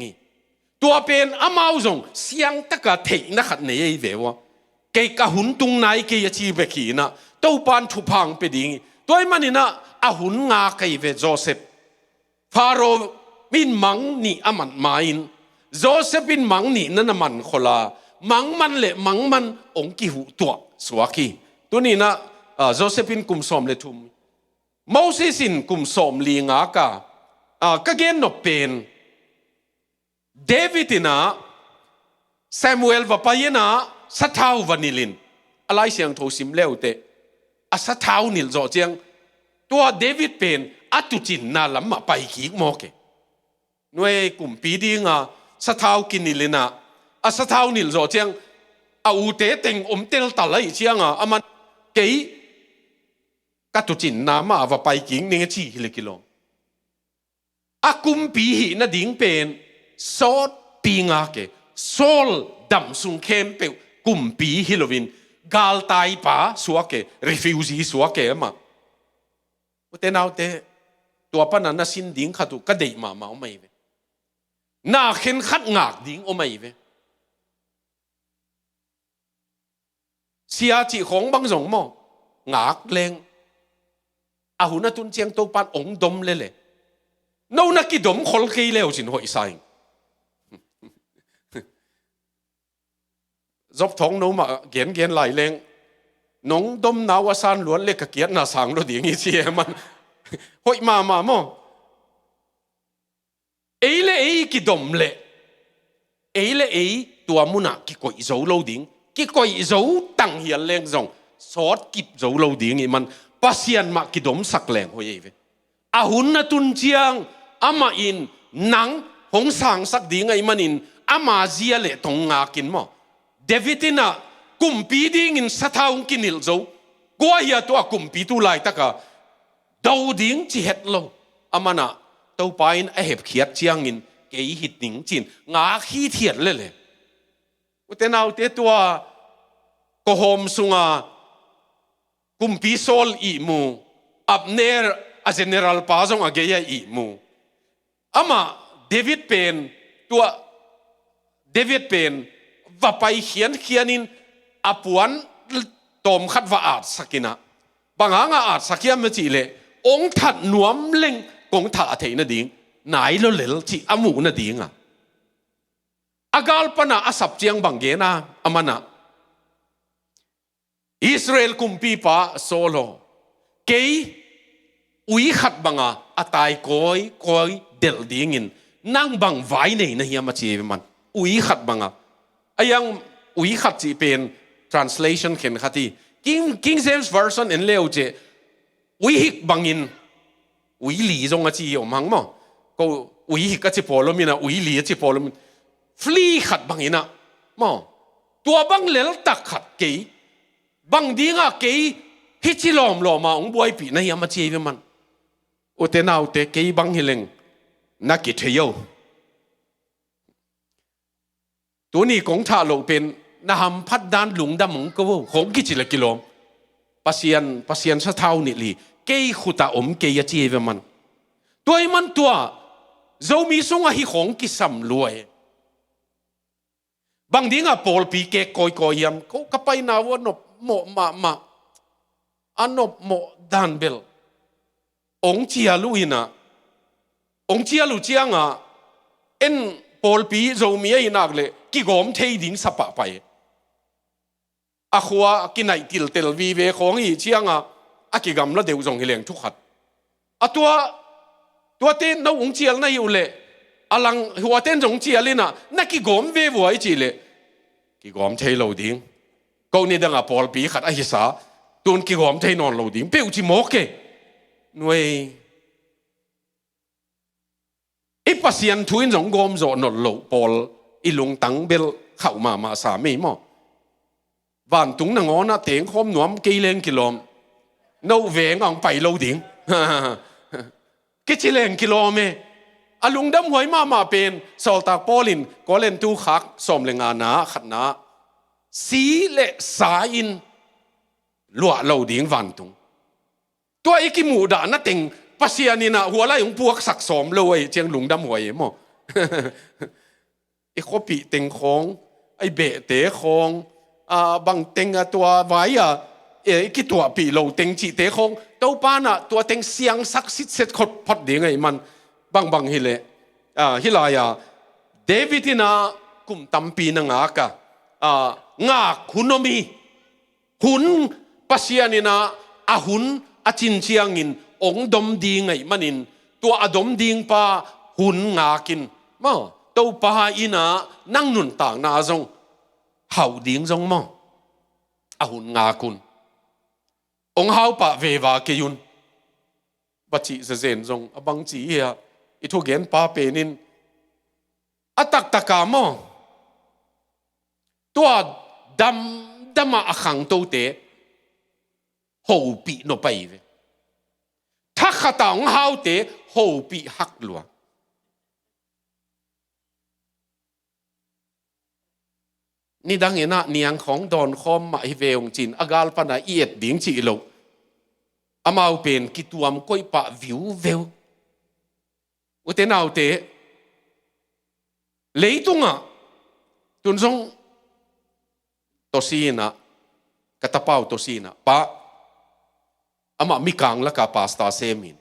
S1: ตัวเป็นอามาจงเสียงตะกะเทนักขัดเนี่ยไอ้เววะเกี่ยกะหุ่นตุงไหนเกี่ยชีเบกีนะตัวปานทุพังไปดิ้งตัวมันนี่นะอาหุ่นงาเกี่ยเวโจเซฟฟาโรห์มินมังนี่อามันมาอินโจเซฟมินมังนี่นั่นมันขลามังมันเละมังมันองกิหุตัวสวากีตัวนี้นะโจเซฟินกุมสอมเลทุมโมเสสินกุมสอมลีงากะก็เกณฑ์นเป็นเดวิดนะซามูเอลวะปายนะสัทธาวานิลินอะไรเสียงโทสิมเลวเตสัทธาวนิลโจเจียงตัวเดวิดเป็นอัตุจินนาลัมมาไปขีกโมเกหน่วยกลุ่มปีดีงาสัทธาวกินิลินะสัทธาวนิลโจเจียงอูเตเต็งเตลตะไลเชียงมันเกยกัตุจินนามาว่าไปกิงเนจีฮิเลกิโลกุมปีหีน่ะดิ้งเป็นโซดปีงาเกโซลดัมซุงเข้มเปกุมปีฮิโลวินกาลตายป่าสัวเกรีฟิวซีสัวเกมาเตนเอาเตตัวปนันน่ะสินดิ้งขัดก็เดยมาเอาไม่เวน่าเข็นขัดงากดิ้งเอาไม่เวเสียจีของบางสงมองากเลงอาหุนตุนเจียงตัวปันองดมเลยโน่นักกิดมคนกี่เลวจินหัวอีสายจบท้องโน้มาเกียนไหลเลงน้องดมนาวสานล้วนเล็กเกียรน่าสังรถอย่างนี้เชียมันหัวมาโมกิดมเลยตัวมุนักกิก่อยโจโลดิ้งกี่ก่อยโจตั้งเหียนแรงจงสอดกิบโจโลดิ้งมันปัสยันมากิดมสักแรงหัวเอเวอาหุนนตุนเจียงอามาอินนังหงสังสักดิ้งไอมันอินอามาเจียเลตงงากินมั้งเดวิดน่ะกุมปีดิ้งอินสัทธาวกินิลโจกัวเฮียตัวกุมปีตุไลตะกะดาวดิ้งจีเฮ็ดโลอามานะตัวไปน์เอฟเขียดเจียงอินเกยหิดดิ้งจินงาขี้เทียดเลยเตนเอาเตตัวก็โฮมสุงากุมพิโซลอีมูอับเนอร์อาเจเนอรัลปาซงอาเกียอีมูอามาเดวิดเป็นตัวเดวิดเป็นว่าไปเขียนนินอปวนตอมขัดว่าอาจสักินะบางหางอาจสักยามไม่จีเลยองถัดหนวมเล่งกงถัดเทนดิ่งไหนเราเหลวจีอามูนดิ่งอากาลปนาอาสับเจียงบังเกนะอามานะอิสราเอลกุมปีป้าโซโลเกยอุยขัดบังอาตายคอยเดลดิ่งิน nang bang vai nei na hiam chi man ui khat banga ayang ui khat chi pen translation khen khati King James version en leo che ui hik bangin ui li zong a chi om hang mo ko ui hik ka chi polomina ui li chi polomin flee khat bangina mo tua bang lel tak khat ke bang dinga ke hi chi lom lo ma ong boy pi na hiam chi man o te nau te ke bang hileng na ki theyoตัวนี้กงท่าโลเป็นนะฮัมพัดด้านหลุงดำมงก็ว่าของกิจละกิโลปัสยันสะเท่านี่ลีเกยขุตาอมเกยจีเวมันตัวมันตัวเจ้ามีสงหิของกิสำรวยบางทีงะปอลปีเกกอยยำก็ไปนาวนบโมมาอันนบโมดันเบลองเจียลุยนะองเจียลุเจียงอ่ะเอ็นปอลปีเจ้ามีไอ้นักเลยกิกอมเทดิ้งสปะไปอาขวากินไหนติลเตลวีเวของอีเชียงอากิกำละเดี๋ยวส่งให้เลี้ยงทุกขัดตัวเต้นน้องเจียลน่าอยู่เลยอลังหัวเต้นส่งเจียลินะนักกิกอมเววัวไอจีเลยกิกอมเทโลดิ้งก็นี่ดังอ่ะปอลปีขัดไอ้สาตัวกิกอมเทนอนโลดิ้งเปี้ยวจิโมกเกหน่วยไอ้ปัสยันทุนส่งกอมโจนโลปอลอีลงตังเบลเข้ามาสามีมั้งวันตุงนังอ๋อนะเตียงคอมหนวมกี่เลงกิโลมนู่เวงอ่างไปโลดิ้งกี่ชิเลงกิโลเมอลุงดำหวยมาเป็นสอลตากปอลินก็เล่นตู้ขักสมเลงอานาขัดนาสีเละสาอินลัวโลดิ้งวันตุงตัวไอ้กิมูดานะเต็งปัสยานีนะหัวไล่ของพวกสักสมเลยเจียงลุงดำหวยมั้งไอ้ข้อปีเต็งของไอ้เบะเตะของบางเต็งตัวไว้กี่ตัวปีโลเต็งจีเตะของตัวป้าน่ะตัวเต็งเสียงศักดิ์สิทธิ์เสร็จขดพอดเดียงไงมันบางฮิเลฮิลายาเดวิดน่ะกุมตั้มปีนังอากะงาคุนมีหุนปัสยานีน่ะหุนจินเชียงินองดมดีไงมันินตัวอดมดีงป้าหุนงากินมั้งตัวป้าอินะนั่งนุนต่างนาจงเฮาดิ้งจงมั้งหุ่นงาคุณองเฮาปะเววาเกยุนบัจิเซนจงบังจีเฮียอิทุเกนป้าเป็นินตักตะกามมั้งตัวดำมาขังตัวเตะหูปีโนไปเวถ้าขัดองเฮาเตะหูปีหักหลวงนี่ดังเงี้ยนะเนียงของดอนคอมมาฮิเวงจินอากาลปนาเอียดดิ้งจีโลอามาเป็นกิตัวมก้อยปะวิวเวลอุเทนเอาเตเลยตุงตุนซงตัวซีนะกระตาเป้าตัวซีนะปะอามามีกังละกับปาสตาเซมิน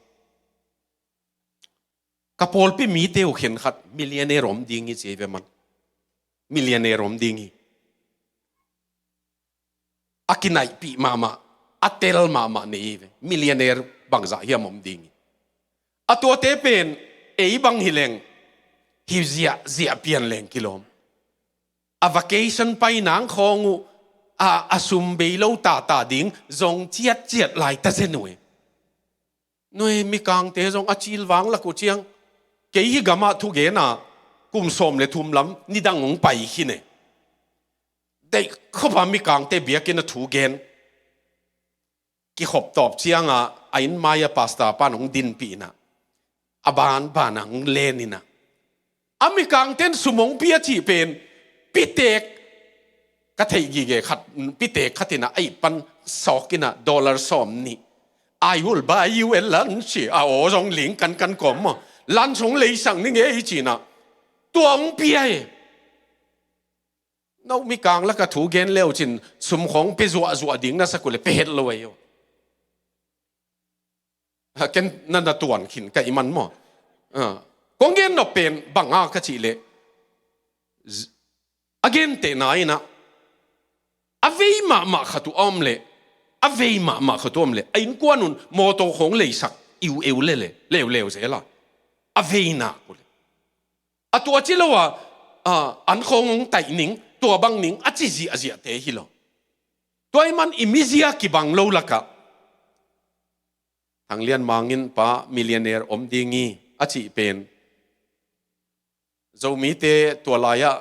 S1: กับพอลปีมีเตวเห็นขัดมิลเลียเนอร์มดิ้งอีเจเวมันมิลเลียเนอร์มดิ้งอีอากินไหนปีมาอัตเตลมาเนี่ยมิลเลียเนอร์บางจากเฮียมอมดิ้งตัวเตเป็นบังฮิเลงฮิวเซียเปียนเลงกิโลมวัคซีนไปนังของซุมเบลล์ตาดิ้งจงเจียดไหลแต่เจนุยมีกางเตจงอาชิลวังละกุเชียงเกี่ยกามาทุกเกน่ะกุมสมเลทุมลำนี่ดังงไปขี้เนี่ยแต่เขาพามีกางเตเบียกินทุกเกนกี่ขบตอบเชียงไอ้นมายาปาสตาปานงดินปีน่ะบานนังเลนินะมีกางเต้นสมองเปียจีเป็นปิเตกก็เทียเกขัดปิเตกขัดนะไอ้ปันสอกินะดอลลาร์สอมนี่I will buy you a lunch โอ้จงหลิงกันก่อนมั้งลันชงเลยสั่งนี่ไงไอ้จีน่ะตัวองเปียน้องมีกางแล้วก็ถูกเกนเลี้ยวจินสมของเปจัวดิ่งน่ะสักคนเลยเปิดเลยกันนั่นน่ะตัวขินกับอีมันมั้งกงเกนนบเป็นบังอาก็จีเลยเกนเตน่าอินะเวย์มาขัดอ้อมเลยเวย์มาขัดอ้อมเลยไอ้กวนนุนมอโตของเลยสักอิวเล่เร็วเสียละเวย์น่ะกูเลย ตัวจิโลวะอันคงไต่หนิงตัวบังหนิงอจิจีอเจียเตฮิโลตัวมันอิมิเซียกิบังโลละกะทางเลียนมังินป้ามิลเลนเนอร์อมดิงีอจิเป็นโจมีเตตัวลายะ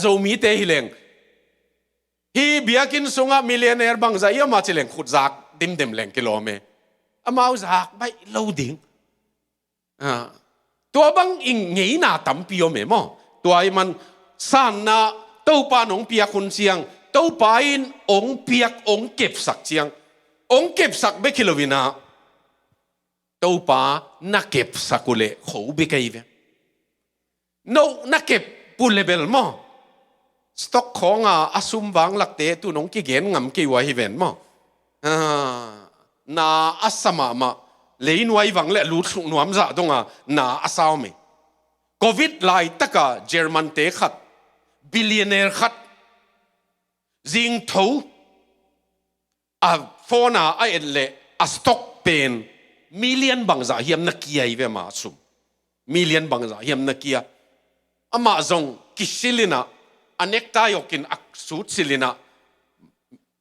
S1: โจมีเตฮิเลงฮีเบียกินสุงะมิลเลนเนอร์บังใจยามาจิเลงขุดจักดิมเลงกิโลเมมาเอาจักไปโลดิงตัวบังอิงเงียนาตั้มปิโอเมมอตัวมันสันนาตัวปานองเปียคุณเชียงตัวปาอินองเปียกองเก็บสักเชียงองเก็บสักเบกิโลวินาตัวปานักเก็บสักกุเลเขาเบกอีเวโนนักเก็บปุเลเบลมอสต็อกของอาซุมวังหลักเตตุน้องกิเกนงำกิวะฮิเวนมอนาอัสมามาเลยนวยวังเละลูดสุนวมจ่าตรงนาอัสาวเมโควิดไล่ตะกะเยอรมันเตะขัดบิลเลียนเนอร์ขัดจิงทูโฟนาไอเอเล่สต็อกเป็นมิลเลียนบังจ่าเฮียมนักเกียร์อีเวมาซุมมิลเลียนบังจ่าเฮียมนักเกียร์มาจงกิสิลินะอันเนกตายกินอักสูดสิลินะ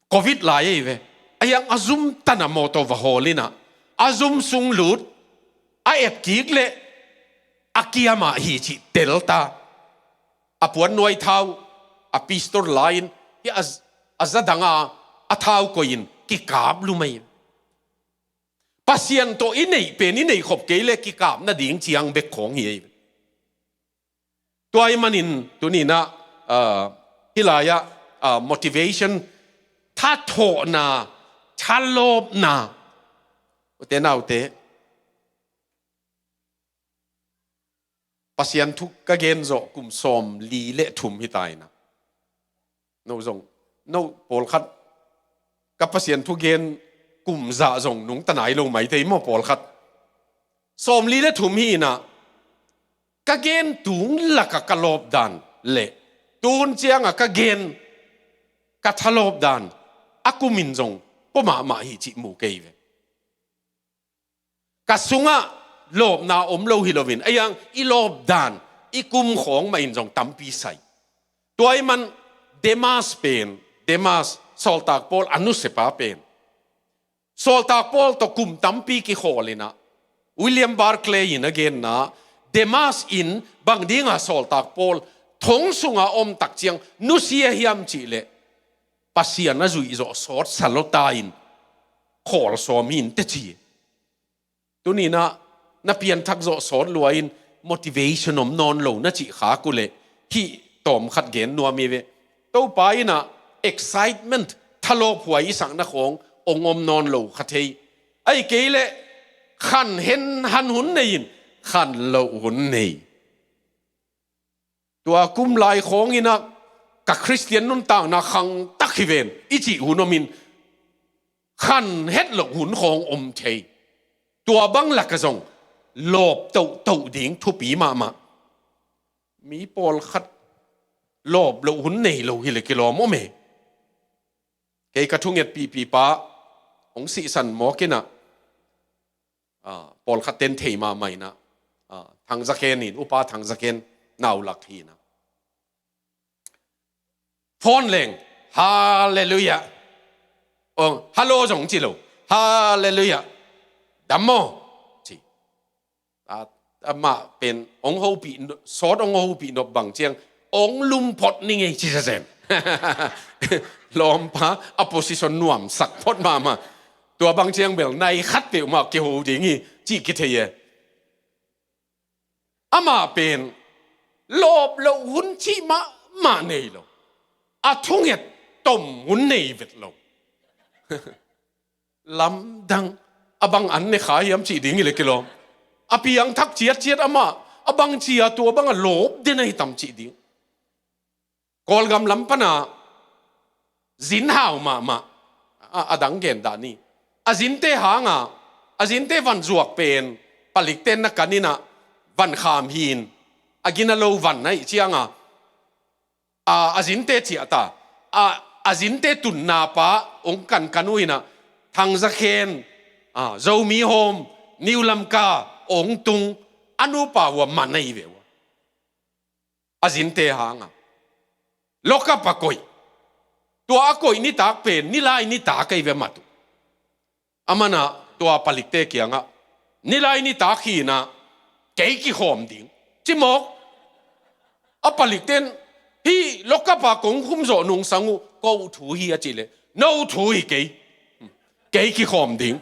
S1: โควิดไล่อีเวไอ้ยังอาซุมตันโมโตวะโฮลินะอาซุมซุงลูดไอเอ็ดกิกเล่อากิยามาฮีจิเดลต้าอาปวนนวยเท้าอาพิสตอร์ไลน์ที่อาซาดังอาเท้าก็ยินกิกาบลุไม่ปัสยันโตอินนี่เป็นอินนี่ขบเกลกิกาบน่าดิ่งเชียงเบกของเฮียตัวไอ้มันอินตัวนี้นะฮิลายะmotivation ถ้าโถนาถ้าโลภนาเตน่าเตปัสยันทุกกะเกนโจกุมสอมลีเละทุมฮิตายนะโนจงโนปอลขัดกับปัสยันทุกเกนกุมจ่าจงนุงตะไหนลงไหมเตยมอปอลขัดสอมลีเละทุมฮีนะกะเกนตุงละกะกะลอบดันเละตูนเจียงกะเกนกะทะลอบดันอากุมินจงปะมาฮิจิมูเกยเวกะสุงะโลบนาอมโลฮิโลวินไอ้ยังอีโลบดานอีกุมของมาอินจงตัมปีใส่ตัวไอ้มันเดมาสเป็นเดมาสโซลตากโพลอนุเสปาเป็นโซลตากโพลตกุมตัมปีกิโคลินะวิลเลียมบาร์เคลย์นะเกนนะเดมาสอินบางดิ้งโซลตากโพลทงสุงะอมตักเจียงนุเซียฮิมจิเลปัสยานะจุยโจสอดสลตาอินขอลสอมินเตจีตัวนี้นะนับเพียนทักโจสอนลวยน์ motivation อมนอนโลนะจิขากุเลที่ตอมขัดเกณฑ์นัวมีเวตัวไปนะ excitement ทะโลผวยสังนักขององอมนอนโลขัดเทไอ้เกลขันเห็นหันหุนในยินขันโลหุนในตัวกุมลายของอินะกับคริสเตียนนุ่นต่างนะขังตักฮิเวนอิจิหุนอมินขันเห็ดโลหุนของอมเทตัวบังหลักกระจงโลบเต่าดิ่งทุปีมามีปอลขัดโลบโลหุ่นในโลหิเลกิโลโมเมเกยกระทุงเอ็ดปีป้าองสีสันหมอกินะปอลขัดเต็นเทมาใหม่นะทางสเกนนี่อุปาทางสเกนนาวหลักทีนะฟอนเลงฮาเลลูยาฮัลโหลจงจิโลฮาเลลูยาดัมโมจีมาเป็นองค์ฮูปีสอดองค์ฮูปีนบบางเจียงองค์ลุมพดนี่ไงจีเซนลอมพะอโพสิชันนวมสักพดมาตัวบางเจียงเบลในคัดเปียวมาเกี่ยวอย่างงี้จีกิเทียมาเป็นโลบโลหุ่นชีมาเนยโลอาทุ่งเห็ดต้มหุ่นเนยเวทโลลำดังบังอันในขายยำจีดิ่งเลยกิโลปียังทักเจียดมาบังเจียตัวบังโลบเดนให้ตำจีดิ่งกอลกำลำปนาจินหาวมาดังเกนดานี่จินเตหางจินเตวันจวกเป็นผลิตเต้นนักกันนี่นะวันขามหินกินโลวันนะเชียงจินเตเจียตาจินเตตุนนาปะองกันนุยนะทางสะเคนเจ้ามีโฮมนิวลัมกาองตุงอนุปาวมันในเวว azin te hanga loka pakoi tua akoi ni tak pen ni lai ni ta kai ve matu amana tua palikte kianga ni lai ni ta khi na kei ki khom ding chimok apalikten hi loka pa kong khum zo nung sangu ko thu hi achile no thu hi kei ki khom ding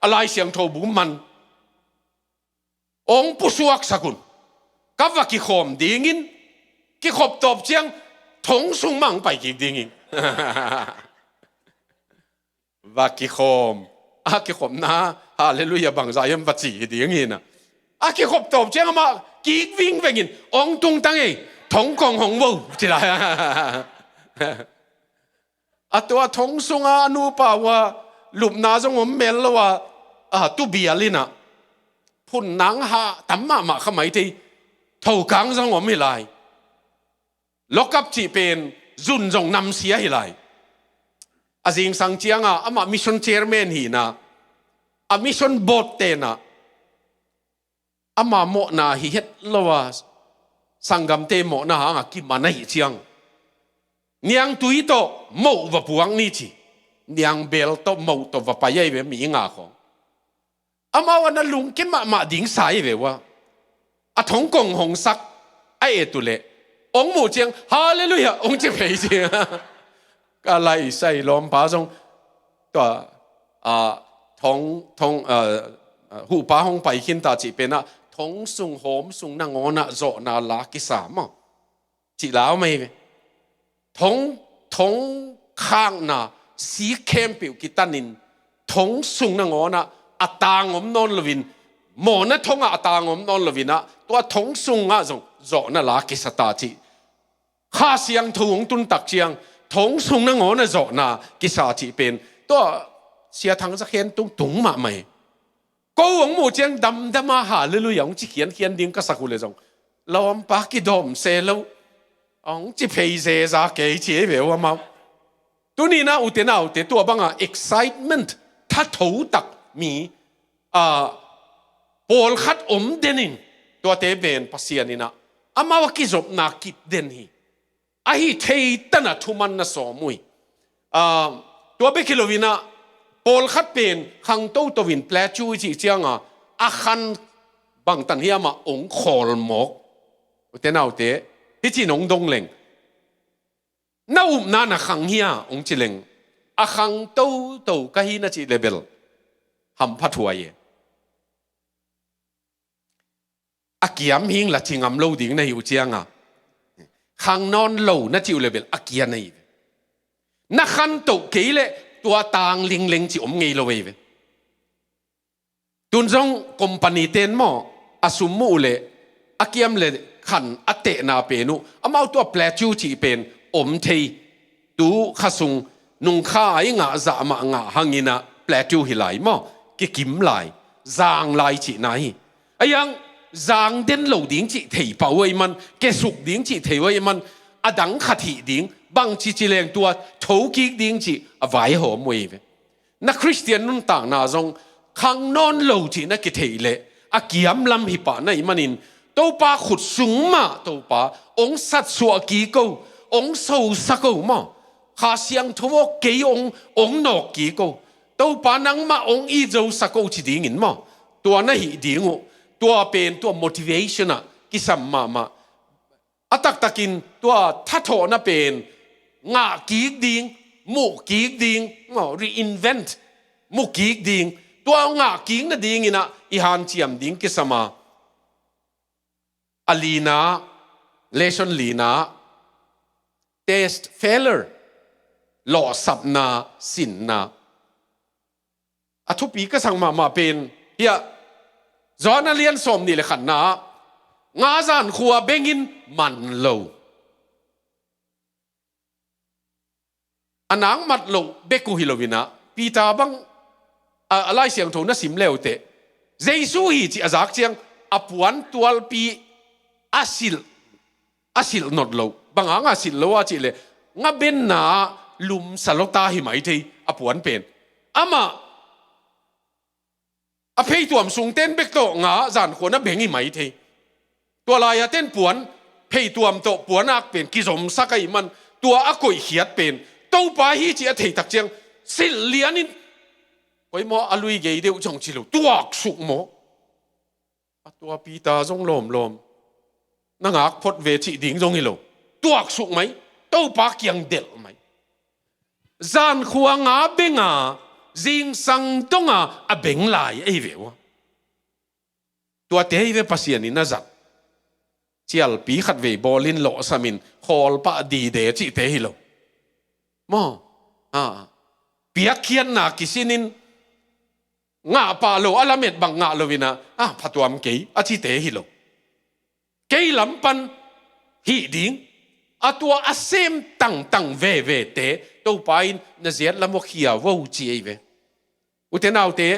S1: alai siang tho bu man ong pusuak sakun kava ki khom dingin ki khop top chiang thong sung mang pai ki dingin va ki khom ki khom na hallelujah bang zayam va chi dingin na ki khop top chiang ma ki wing wengin ong tung tang e thong kong hong wo chi la atwa thong sunga anu pa wa lup na jong om mel wa tu bialina phun nang ha tamma ma khamai te thâu cáng trong ngõ mi lại lock up chỉ pen zun dòng năm xía hi lại azing sang chiang ama mission chairman hi na a mission board te na ama mo na hi het lowa sangam te mo na ha ki mana hi chiang niang tui to mo wa puang ni chi niang bel to mo to wa pa yai ve mi nga khong ama wa na lung ke ma ding sai ve wa a thong kong hong sak ai tu le ong mu chiang hallelujah ong chi phei chi ka lai sai lom pa song to thong hu pa hong pai hin ta chi pe na thong sung hom sung na ngona zo na la ki sa ma chi lao mai ve thong khang na si kem piu ki tanin thong sung na ngona atang om non lovin mo na thong atang om non lovinaตัวทงซุงอ่ะจงโจน่ะลากิสตาจีข้าเสียงทงตุนตักเชียงทงซุงนั่งอ๋อน่ะโจน่ะกิสาจีเป็นตัวเสียทางจะเขียนตุงมาไหมกูหงหมู่เจียงดำมาหาเรื่อยๆองจีเขียนดิ้งก็สักคนเลยจงเราอันปากิดอมเซลองจีเพย์เซซาเกยเจี๋ยว่ามาตัวนี้นะอุตนาอุตตัวบังอ่ะ excitement ถ้าถูตักมีโพลคัดเดนินตัวเตเบนพัศยานินะอามาวกิจบนักกิดเดนฮีอาฮิเทยตันทุมันนะสอมุยตัวเบกิโลวินะโพลคัดเป็นขังโตตัววินแปลจูจิเจียงอาคันบางตันเฮียมาองค์ขอลมกอุตนาอุตฮิจินองดงเลงน่าอุมนานะขังเฮียองจิเลงอาขังโตก็ฮีนะจิเลเบลหัมพัทวายอาเกียมหิงละจิงอำโลดิ้งในหิวเจียงขังนอนโลนั่นจิวเลเบลอาเกียในนักขันตุกีเลตัวต่างลิงจิอมเงยโลเวตุนจงคอมพานีเต็นมออาสุมูเลอาเกียมเลขันอเตนาเปนุอามาตัวแปลจูจิเป็นอมเทตูขสุงนุงข้าไองาจามางาหังินะแปลจูหิไหลมอกิกิมไหลจางไหลจิไหนไอยังจางเด่นเหล่าดิ้งจิเถียเป่าไว้มันแกสุกดิ้งจิเถียไว้มันอดังขัดหิดิ้งบางจิจิเลงตัวถูกิกดิ้งจิไว้หอมไว้นักคริสเตียนนุ่นต่างนาจงขังนอนเหล่าจินักเถียเละอาเกียมลำหิปะในมันินตัวปลาขุดสูงมาตัวปลาองสัตว์สัวกีโกองสูสักกูมาข้าเสียงทั่วกี่องนอกกีโกตัวปลานังมาองอีโจสักกูจิดิ้งมาตัวนั่นหิดิ้งตัวเป็นตัว motivation อ่ะกิสัมมาอัตักตะกินตัวทัดโถน่ะเป็นงากีกดิ้งมุกกีกดิ้งreinvent มุกกีกดิ้งตัวงากีกน่ะดิ้งอินะอีฮันเจียมดิ้งกิสมาอลีนาเลชันลีนา test failure หล่อสับนาสินนาอทุปีก็สั่งมาเป็นเฮียจอนัเลียนสมนี่เลยขันนางาจานขัวเบงินมันโลอันนังมัดโลเบกุฮิโลวินะปีตาบังอะไรเสียงโทนสิมเลวเตเจสุฮีจิอาจากเจียงอปวันตัวปีอาศิลนดโลบางอาศิลโลว่าจิเลงาเบนนาลุมสลกตาหิไหมทีอปวันเป็นอามาอภัยตัวมสุงเต้นเบกโตงาจานคนนั้นเบ่งอีไหมทีตัวลายเต้นปวน phê tuam to puanak pen kizom sakai man tua akoi hiat pen to pa hi chi a thei tak chiang sil lianin koi mo alui ge deu chong chi lo tuak suk mo tua pi ta jong lom lom na ngak phot ve chi ding jong hi lo tuak suk mai to pa kyang del mai zan khuanga benga jing sang tonga a beng lai ei vewa tua te hi ve pasian in na zat chial pi khat ve bolin lo samin khol pa di de chi te hi lo mo piakhian na kisinin nga pa lo alamet bang nga lovina phatuam ke a chi te hi lo ke lampan hi ding atua asem tang ve te to pain na ziat lamo khia wo chi ei ve utenau te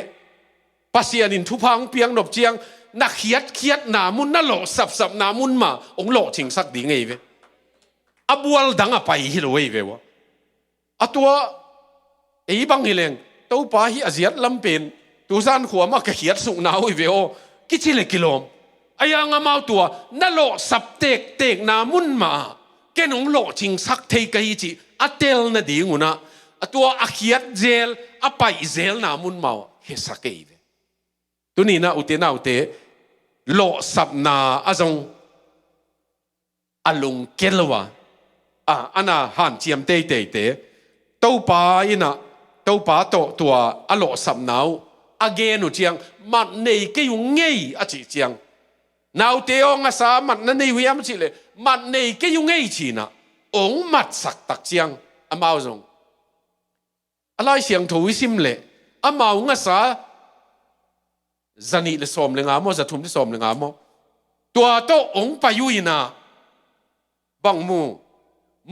S1: pasian in thupang piang nop chiang na khiat na mun na lo sap na mun ma ong lo ching sak ding ei ve abual dang a pai hi lo ei ve wa atua ei bang hileng to pa hi aziat lampen tu san khuama ka khiat su na oi ve o kichile kilom aya nga mau tua na lo sap tek na mun ma kenong lo ching sak thei ka hi chi atel na dinguna atua akhiat zel apai zel na mun mau he sakei ve tunina utena ute lo sap na azong alung kelwa ana han chiam te to pa ina to pa to tua alo sap nau again u chiang mat nei ke yu ngei a chi chiang nau te ong a sa mat na nei wiam chi le mat nei ke yu ngei chi na ong mat sak tak chiang amao zong alai siang thui sim le amao nga sa zani le som le nga mo za thum le som le nga mo tua to ong pa yu ina bang mu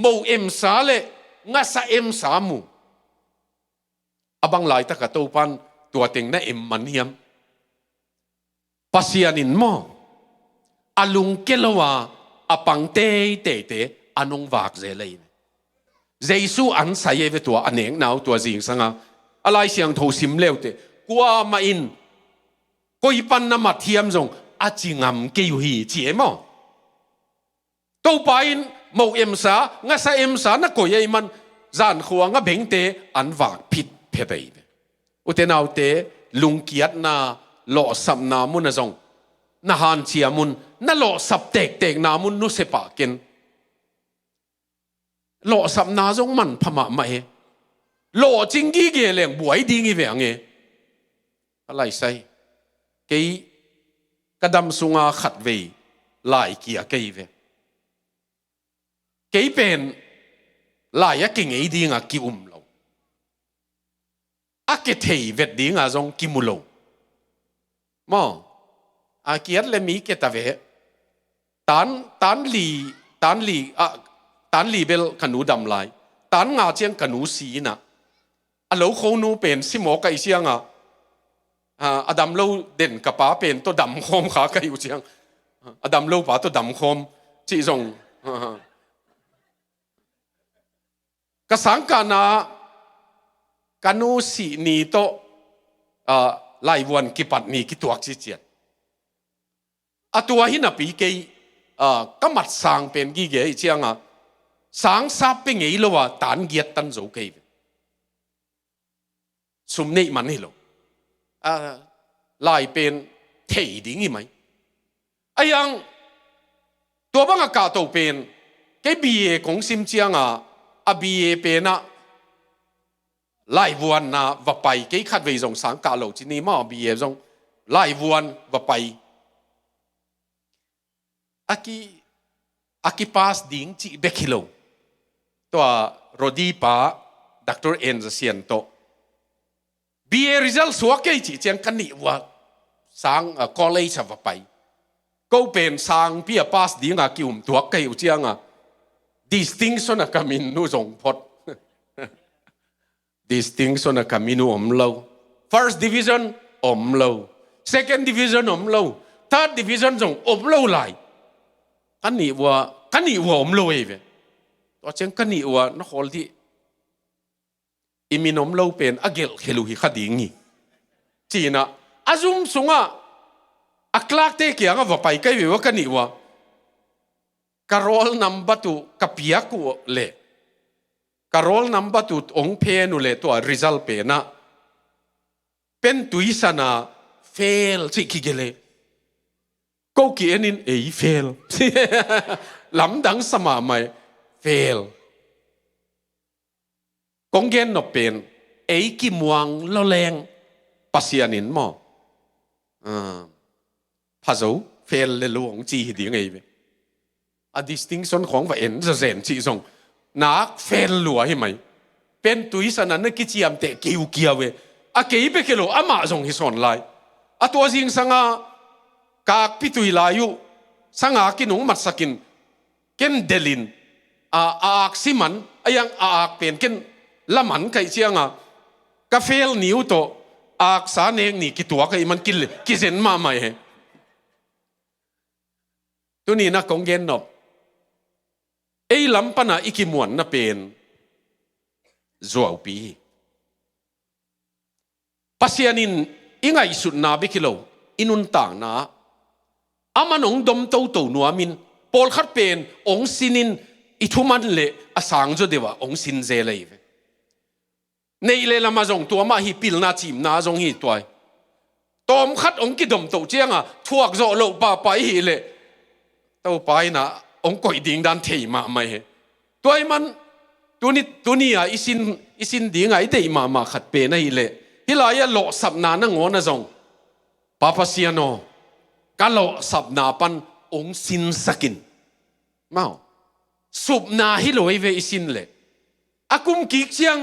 S1: mo em sa le nga sa em sa mu abang lai ta ka to pan tua ting na em man hiam pasianin mo alung kelowa apang te anong vak ze lei jesu an sai ve tua aneng nau tua jing sanga alai siang tho sim leu te kwa ma in koi pan na ma thiam jong a chingam ke yu hi chi mo to pa in mo em sa nga sa em sa na ko ye man zan khuanga beng te an vak phit phe dei utenau te lungkiat na lo sam na mun azong na han chia mun na lo sap tek na mun nu sepa ken lo sap na jong man phama ma he lo ching gi ge leng buai ding i ve ange alai sai ke kadam sunga khat ve lai kia ke ve ke pen lai ya king ei ding a ki lo a ke thei vet ding a jong ki mulo mo a kiat le mi ke ta ve tan li bel kanu dam lai tan nga chiang kanu si na a lo kho nu pen si mo kai siang adam lo den ka pa pen to dam khom kha kai u chiang adam lo pa to dam khom chi jong ka sang ka na kanu si ni to lai wan ki pat ni ki tuak chi chiat atua hi na pi ke kamat sang pen gi ge chiang sang sa pe ngei lo wa tan giat tan zo ke sum nei man hi lo lai pen thei ding i mai ayang to bang ka to pen ke bie kong sim chiang a bie pe na lai vuan na va pai ke khat ve jong sang ka lo chi ni ma bie jong lai vuan va pai aki pas ding chi bekilo to rodi pa Dr. Enza sian to BA result suak ke chi chiang kan ni wa sang college va pai ko pen sang pia pas ding a kium tuak ke u chiang distinction a kamin nu jong phot distinction a kamin nu lo first division lo second division lo third division jong lo lai kan ni wa lo ve to cheng kan ni wa na hol di iminom lo pen agel khelu hi khadingi china azum sunga aklak te kya nga va pai kai wa kan ni wa karol number tu kapiaku le karol number tu ong pe nu le to result pe na pen tuisana fail chi kigele ko ki enin ei fail lam dang sama mai fail kong gen no pen ei ki muang lo leng pasianin mo phazo fail le luong chi hi ding ei a distinction ของว่าเอ็นจะเซนชีส่งนักเฟลลัวให้ไหมเป็นตุยสนันนึกกิจยามเตะกิวเกียวเวอะเกย์ไปกิโลอามาส่งฮิสอนไลอะตัวจริงสังอากากพิตุยลายุสังอากินุงมัดสกินเก็นเดลินอากซิมันยังอากเป็นเก็นละมันไก่เชียงกาเฟลนิวโตอากสาเนงนี่กิตัวไก่มันกินเลยกิเซนมาใหม่ตัวนี้นะกงเย็นนบไอ้ลำปนาอิกิมวนน่ะเป็นจวบปีปัสยานินอิงไงสุดนาบิกิโลอินุนต่างนะอามันองดมโตโตนัวมินปอลขัดเป็นองสินินอิทุมันเละอาสังจดเดวะองสินเจเลยในเลละมาจงตัวมาฮิปิลนาจิมนาจงฮิตัวตอมขัดองกิดมโตเจียงทวกโจโลปาไปฮิเละโตไปนะองก่อยดิ่งดันเทมาไม่ตัวมันตัวนี้อิสินดิ่งไอเทมาขัดเป็นไอเละฮิลายะโลสับนานั่งงอนะจงปาปาเซียโนกะโลสับนาปันองสินสกินมาสุบนาฮิโลเวอิสินเละอากุมกิกเชียง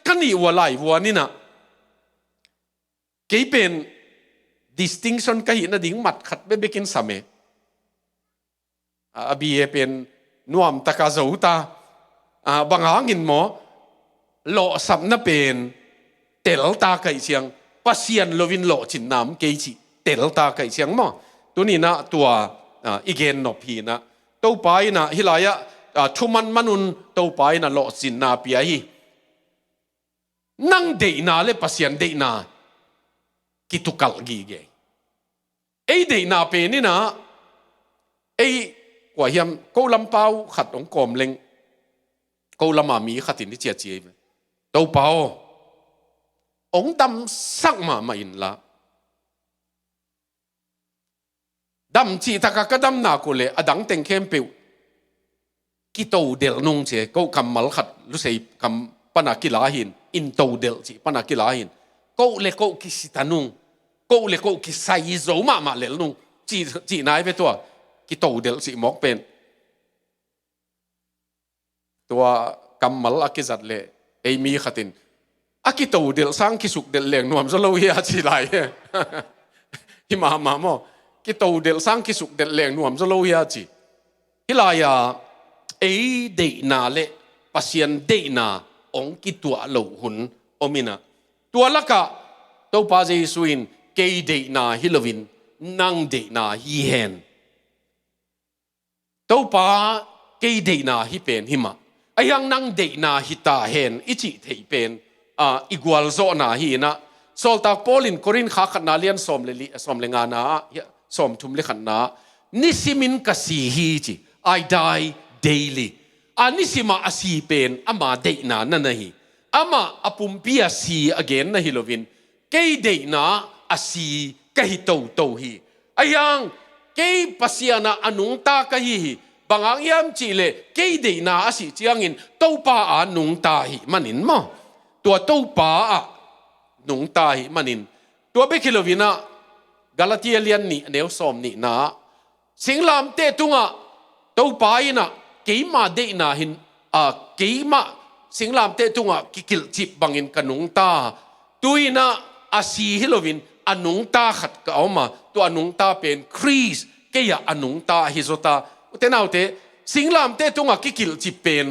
S1: กันนี่วัวไหลวัวนี่นะเกี่ยเป็น distinction กันหินนะดิ่งมัดขัดเบกินสามอบีเป็นนวมตะกาจูตาบางหางินหมอโลสับน่ะเป็นเตลตาไก่เชียงปัสยันโลวินโลจินน้ำเกจิเตลตาไก่เชียงหมอตัวนี้นะตัวอีเกนนพีนะตัวไปนะฮิลายะชุมันมนุนตัวไปนะโลจินนาเปียฮีนั่งเดนาเลปัสยันเดนากิตุกัลกีเกไอเดนาเป็นนี่นะไอกว่าเฮียมกูลำเปาขัดองกอมเล็งกูลำมามีขัดตินที่เจียเจียตัวเปาองดำสักมาอินละดำจีตะกะดำนากูเลยอดังเต็งเข้มเปียวกิโตเดลนงเจกูคำมัลขัดรู้สึกคำปนักกิลาหินอินโตเดลจีปนักกิลาหินกูเลยกูกิสิตานุงกูเลยกูกิไซโซมาเลลนุงจีนายไปตัวกิโตเดลสิมอกเป็นตัวกำมัลอากิจัดเลยไอมีขัดินอากิโตเดลสังกิสุกเดลเลียงนวมจะเล่าเฮียจีไรฮิมาโมกิโตเดลสังกิสุกเดลเลียงนวมจะเล่าเฮียจีฮิลายาไอเดนาเลปัสยันเดนาองกิตัวเหลวหุนอมินะตัวละกะตัวปาเจสุอินเกยเดนาฮิลวินนังเดนาฮีเฮนตัวป้าเกยเดนาฮิเป็นหิมะไอยังนั่งเดนาฮิตาเห็นอิจิเทเป็นอีกวลโซนาฮีนะโซลตากโพลินโครินขาขนาเลียนสมเลงานาสมทุมเลขันนานิสิมินกสีฮีจิ I die daily อันนิสิมาอสีเป็นอามาเดนานั่นฮีอามาอปุมปีอสี again นะฮิโลวินเกยเดนาอสีกะฮิโตฮีไอยังเกยปัสยานาอนุงตากะฮีบางอย่างยามจีเลเกยเดนาอสีจียงอินโตปาอนุงตาฮีมันอินมั้งตัวโตปาหนุงตาฮีมันอินตัวเบคิโลวินะกาลาติเอเลียนนี่เนวสอมนี่นะสิงลามเตตุงะโตปาอินะเกยมาเดนาหินเกยมาสิงลามเตตุงะกิกิลจิบบางอินกนุงตาตุยนะอาศีฮิโลวินอนุงตาขัดก็เอามาตัวอนุงตาเป็นครีสเกียอนุงตาฮิโซตาอุเทนเอาเตสิงลามเตตุงะกิกิลจิบเป็น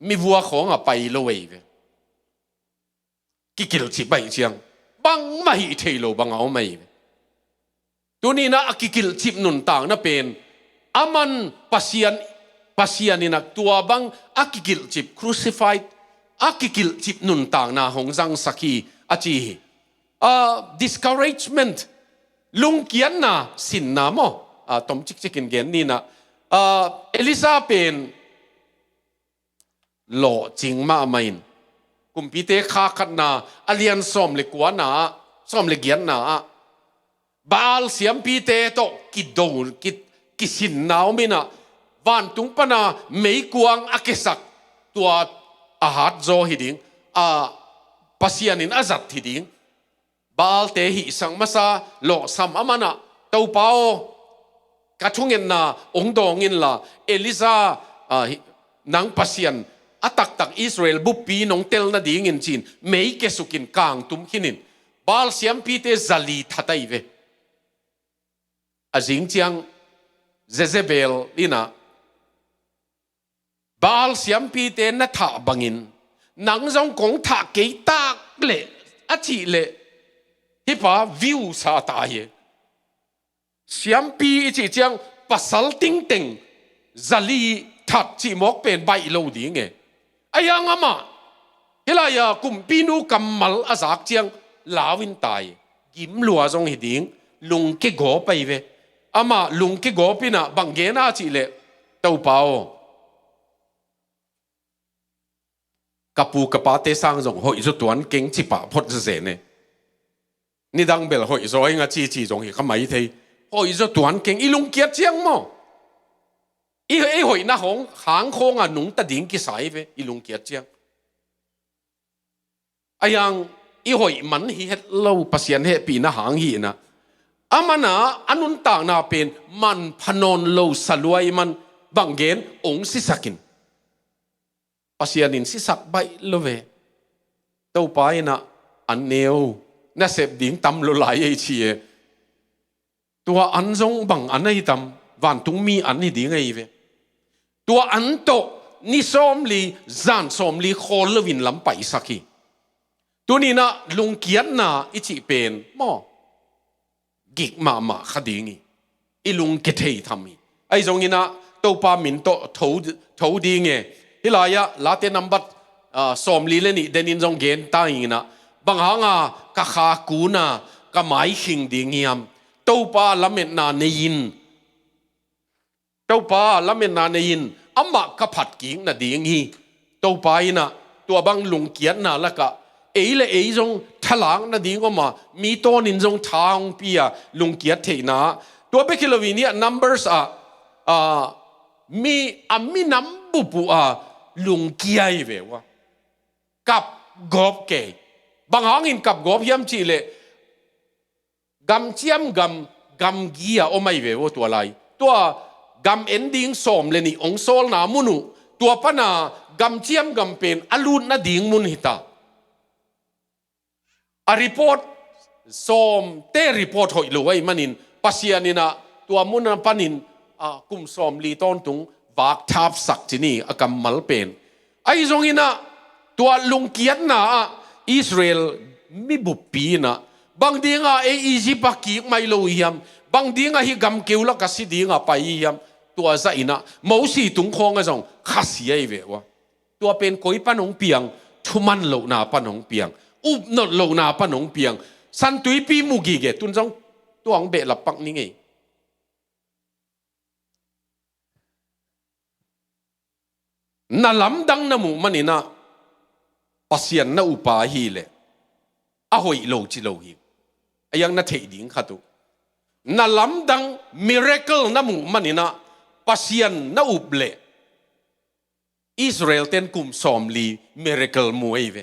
S1: มีวัวของไปโลเวกิกิลจิบไปเชียงบังไม่เทโลบังเอาไม่ตัวนี้นะกิกิลจิบนุนต่างนะเป็นอามันปัสยันนี่นะตัวบังกิกิลจิบครูซิฟายกิกิลจิบนุนต่างนะหงจังสักีอาจีdiscouragement ลุงเกียนนะสินนะโมตมจิกจิกินเกียนนี่นะเอลิซาเป็นหล่อจริงมาไม่กุมพิเตข้าขัดนาอเลียนส้มเล็กกว่านาส้มเล็กเกียนนาบาลเสียมพิเตโตกิดโดนกิสินนาวมินะวันตุงปนาไม่กวางอาเกสักตัวอาหารโจหิดิงปัสยานินอาจัดหิดิงบาลเตหิสังมาซาโลสัมอามานะเต้าเปากระทุงเงินนาองดองเงินละเอลิซานางปัสยานอัตักอิสราเอลบุปผีนงเตลนาดีเงินจีนไม่เกสุกินกางตุมขินินบาลเสียมพีเตจัลีทัตไอเวอาจิงเจียงเจเจเบลลีนะบาลเสียมพีเตนัทาบังินนังจงกงทาเกยตากเละอาชีเละที่ป่าวิวซาตายเสียมพีอีจีเจียงปัสสัลติงติงจัลีทัดจีมอกเป็นใบโลดีไงไอ้ยังอามาเฮลายากุมปีนูกัมมัลอาศักเจียงลาวินตายกิมลัวจงหิดิงลุงเกโกไปเวอามาลุงเกโกปีน่ะบังเกน่าจีเละเต้าเปากับปูกับปาเตสังจงหอยสุดตัวนั้นเก่งจิปะพดเสนนี่ดังเบลหอยซอยงาจีจงหิขมายทีหอยสุดตัวนั้นเก่งอีลุงเกียรเจียงมั้งอีหอยน่ะของหางโค้งหนุ่งตะดิ่งกิสายเวอีลุงเกียรเจียงไอ้ยังอีหอยมันฮิเฮเล่าปัสยันเฮปีน่ะหางฮีนะอามานะอนุนต่างน่ะเป็นมันพนนเล่าสลวยมันบังเกนองสิสักินปัสยานินสิสักใบเลเวเต้าไปนะอันเนียวน่าเสพดิ่งตำลุไหลไอเชียตัวอันจงบังอันไหนตำวันตุงมีอันนี้ดิ่งไอเวตัวอันโตนิสอมลีจานสอมลีโคลวินลำไปสักีตัวนี้นะลุงเกียนนะอิจิเป็นมอกิกมาขดิ่งอีลุงเกเทยทำมีไอจงนี้นะเต้าปามินโตทูดิ่งไงฮิลายะลาเตนัมบัดสอมลีเลนี่เดนินจงเกนตายนะบางหางกะขากูนะกะหมายหิงดิ่งยามเต้าปาละเมนนาเนยินเต้าปาละเมนนาเนยินอามากับผัดกิ่งน่ะดิ่งฮีเต้าปาอินะตัวบางลุงเกียนน่ะละกะเอเลจงทลางน่ะดิ่งก็มามีตัวนินจงทางปียลุงเกียรเทนะตัวเบคิลวินี numbers มีนัมบุปุลุงเกียร์เววะกับกอบเกยบางหางอินกับกอบยามจีเลกำเจียมกำเกียโอไม่เววตัวไรตัวกำเอนดิ้งสมเลนี่องโซลนามุนุตัวปนากำเจียมกำเป็นอลูนนาดิ้งมุนหิตาอารีพอร์ตสมเตรีพอร์ตหอยลุยมันินปัสยานินะตัวมุนปนินกุมสมลีตอนตุงวากทับสักที่นี่อากำมัลเป็นไอ้ตรงนี้นะตัวลุงเกียรนะอิสราเอลมีบุปผีนะบางทีอ่ะอียิปต์กีไม่รู้ยามบางทีอ่ะฮิกำเกี่ยวแล้วก็สิดีอ่ะไปยามตัวใจนะมอสีตุงคงอ่ะจงขัดเสียเววะตัวเป็นก้อยปนงเปียงทุมันโลนาปนงเปียงอุบนดโลนาปนงเปียงสันตุยปีมุกีเกตุนจงตัวอังเบลับปักนี่ไงน่าล้ำดังน้ำมูมันนี่นะปัสยันน่าอุปาฮีเลยอาหอยโลจิโลฮีไอ้ยังน่าเทดิ่งขัดุน่าล้ำดังมิราเคิลน้ำมูมันนี่นะปัสยันน่าอุบเลยอิสราเอลเต็นกุมสอมลีมิราเคิลมวยเว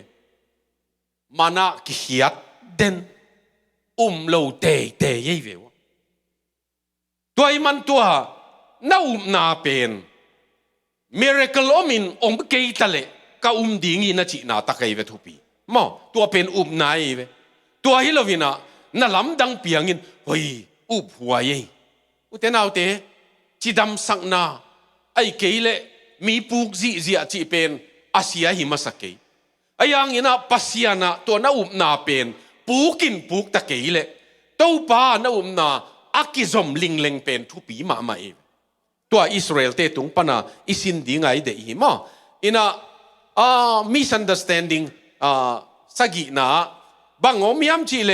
S1: มานะขีดเด่นโลเตยี่เววตัวไอ้มันตัวน่านาเป็นmiracle omin om kei tale ka dingi na chi na takai ve thupi mo tua pen nai ve tua hilovina na lam dang piangin hoi huai uten autte chidam sakna ai keile mi puk ji chi pen asia hi masake ayang ina pasiana to na na pen pukin puk ta keile to pa na na akizom lingleng pen thupi ma maiตัวอิสราเอลเตตุงปนาอิสินดีไงเดอีมาอินะmisunderstanding สกินะบางอมยามจีเล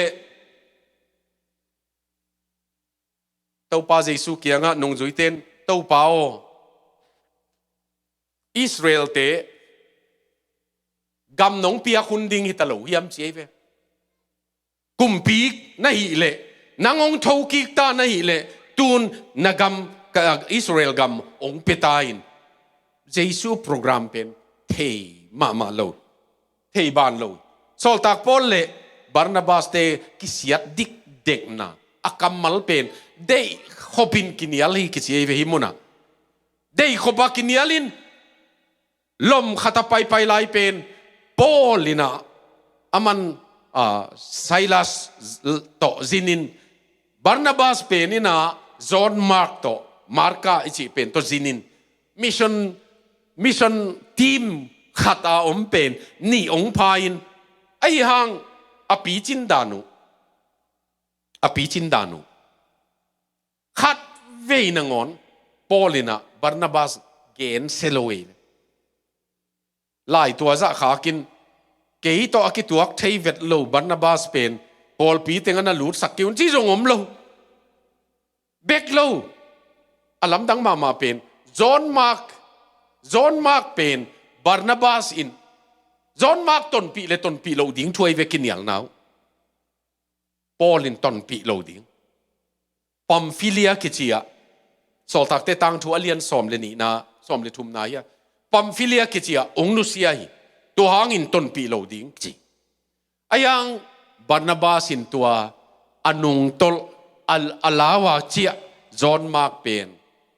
S1: tàu pa Giêsu kia ngã nông duy tên tàu pao Israel te gam nông pia khun ding hita lo hiam chế về kumpi na hi le nangong thau ki ta na hi le tun na gam Israel gam ong petain Giêsu program pen thei ma lo thei ban lo sol tak pol le Barnabas te kisiat dik dek na akamal pen dei khopin kinial hi kisi ve himuna dei khoba kinialin lom khata pai lai pen polina aman Silas to zinin Barnabas penina John Mark to marka ichi pen to zinin mission team khata om pen ni ong pain ai hang api chin danu khat ve na ngon polina Barnabas gen seloe lai tua za kha kin ke to akituak thei vet lo Barnabas pen Paul pi tenga na lut sakiun chi jong om lo bek lo alam dang ma pen John Mark pen Barnabas in John Mark ton pi lo ding thuai ve kinial now Paul in ton pi lo ding Pamphylia kichia sol tak te tang thu alian som le ni na som le thum na ya Pamphylia kichia ongnusia hi to hangin ton pi lo ding chi ayang Barnabas in tua anung tol alawa chia John Mark pen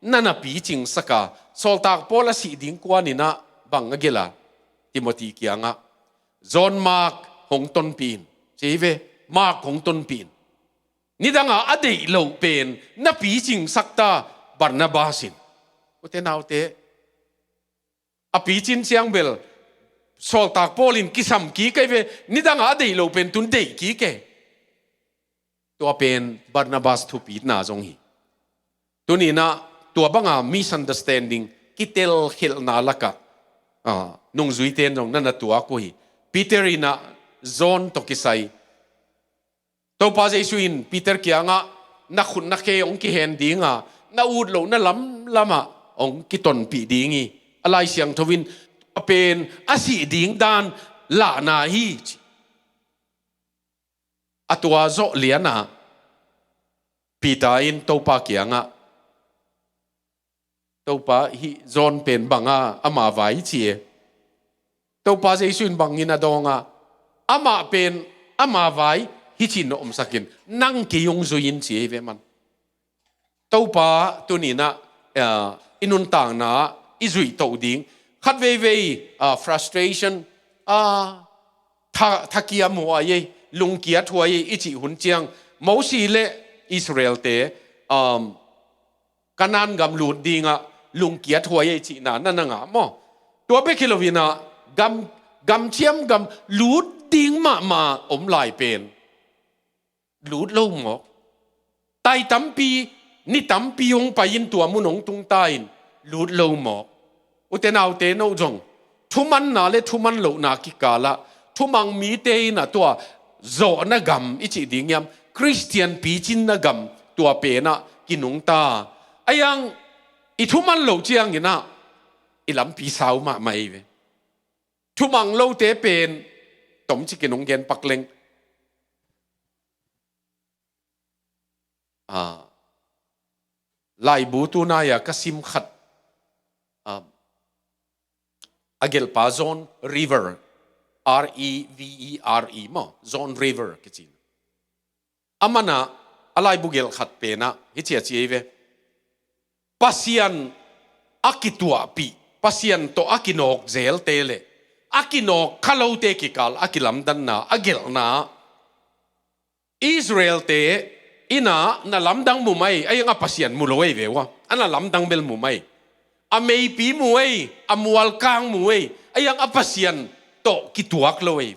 S1: nana pi ching saka sol tak pola si ding kwa ni na bang agela Timothy kianga John Mark hong ton pin chive Mark hong ton pin nidanga adei lo pen na pi ching sakta Barnabasin ute naute api chin siang bel sol tak polin kisam ki kai ve nidanga adei lo pen tun dei ki ke to pen Barnabas thu pi na jong hi tunina tua banga misunderstanding kitel khil na laka nung zui ten jong nana tua ko hi Peter ina John to kisai to pa Jesu in Peter kianga na khun na ke ong ki hen dinga na ud lo na lama ong kiton pi dingi alai siang thowin pen asi ding dan la na hi atwa zo liana Peter in to pa kianga to pa hi John pen banga ama vai chie to pa Jesu in bangina donga ama pen ama vai hi chin no om sakin nang ki yong zuin chie ve man to pa tunina inun tang na izui to ding khat ve frustration thakia mo ai lungkia thuai ichi hun chiang mo si le Israel te kanan gam lut dinga lungkia thuai chi na nga mo tua be kilovina gam chiam gam lut ding ma om lai pen lut lo mo tai tampi ni tampi yong pa yin tua munong tung tain lut lo mo uten autte no jong thuman na le thuman lo na ki kala thumang mi te na tua zo na gam ichi ding yam Christian pi chin na gam tua pe na kinung ta ayang i thuman lo chiang ina ilam pi sau ma mai ve thumang lo te pen tom chi kinung gen pakleng lai bu tu na ya kasim khat agel pa zone river REVERE mo zone river kichin amana alai bugel khat pe na hichia chive pasian akitua pi pasian to akinok zel tele akinok khalo te kikal akilam dan na agel na Israel te ina na lamdang mumai ay nga pasian muloi vewa ana lamdang bel mumai amei pi muai amual kang muai ay ang apasian to kituak loe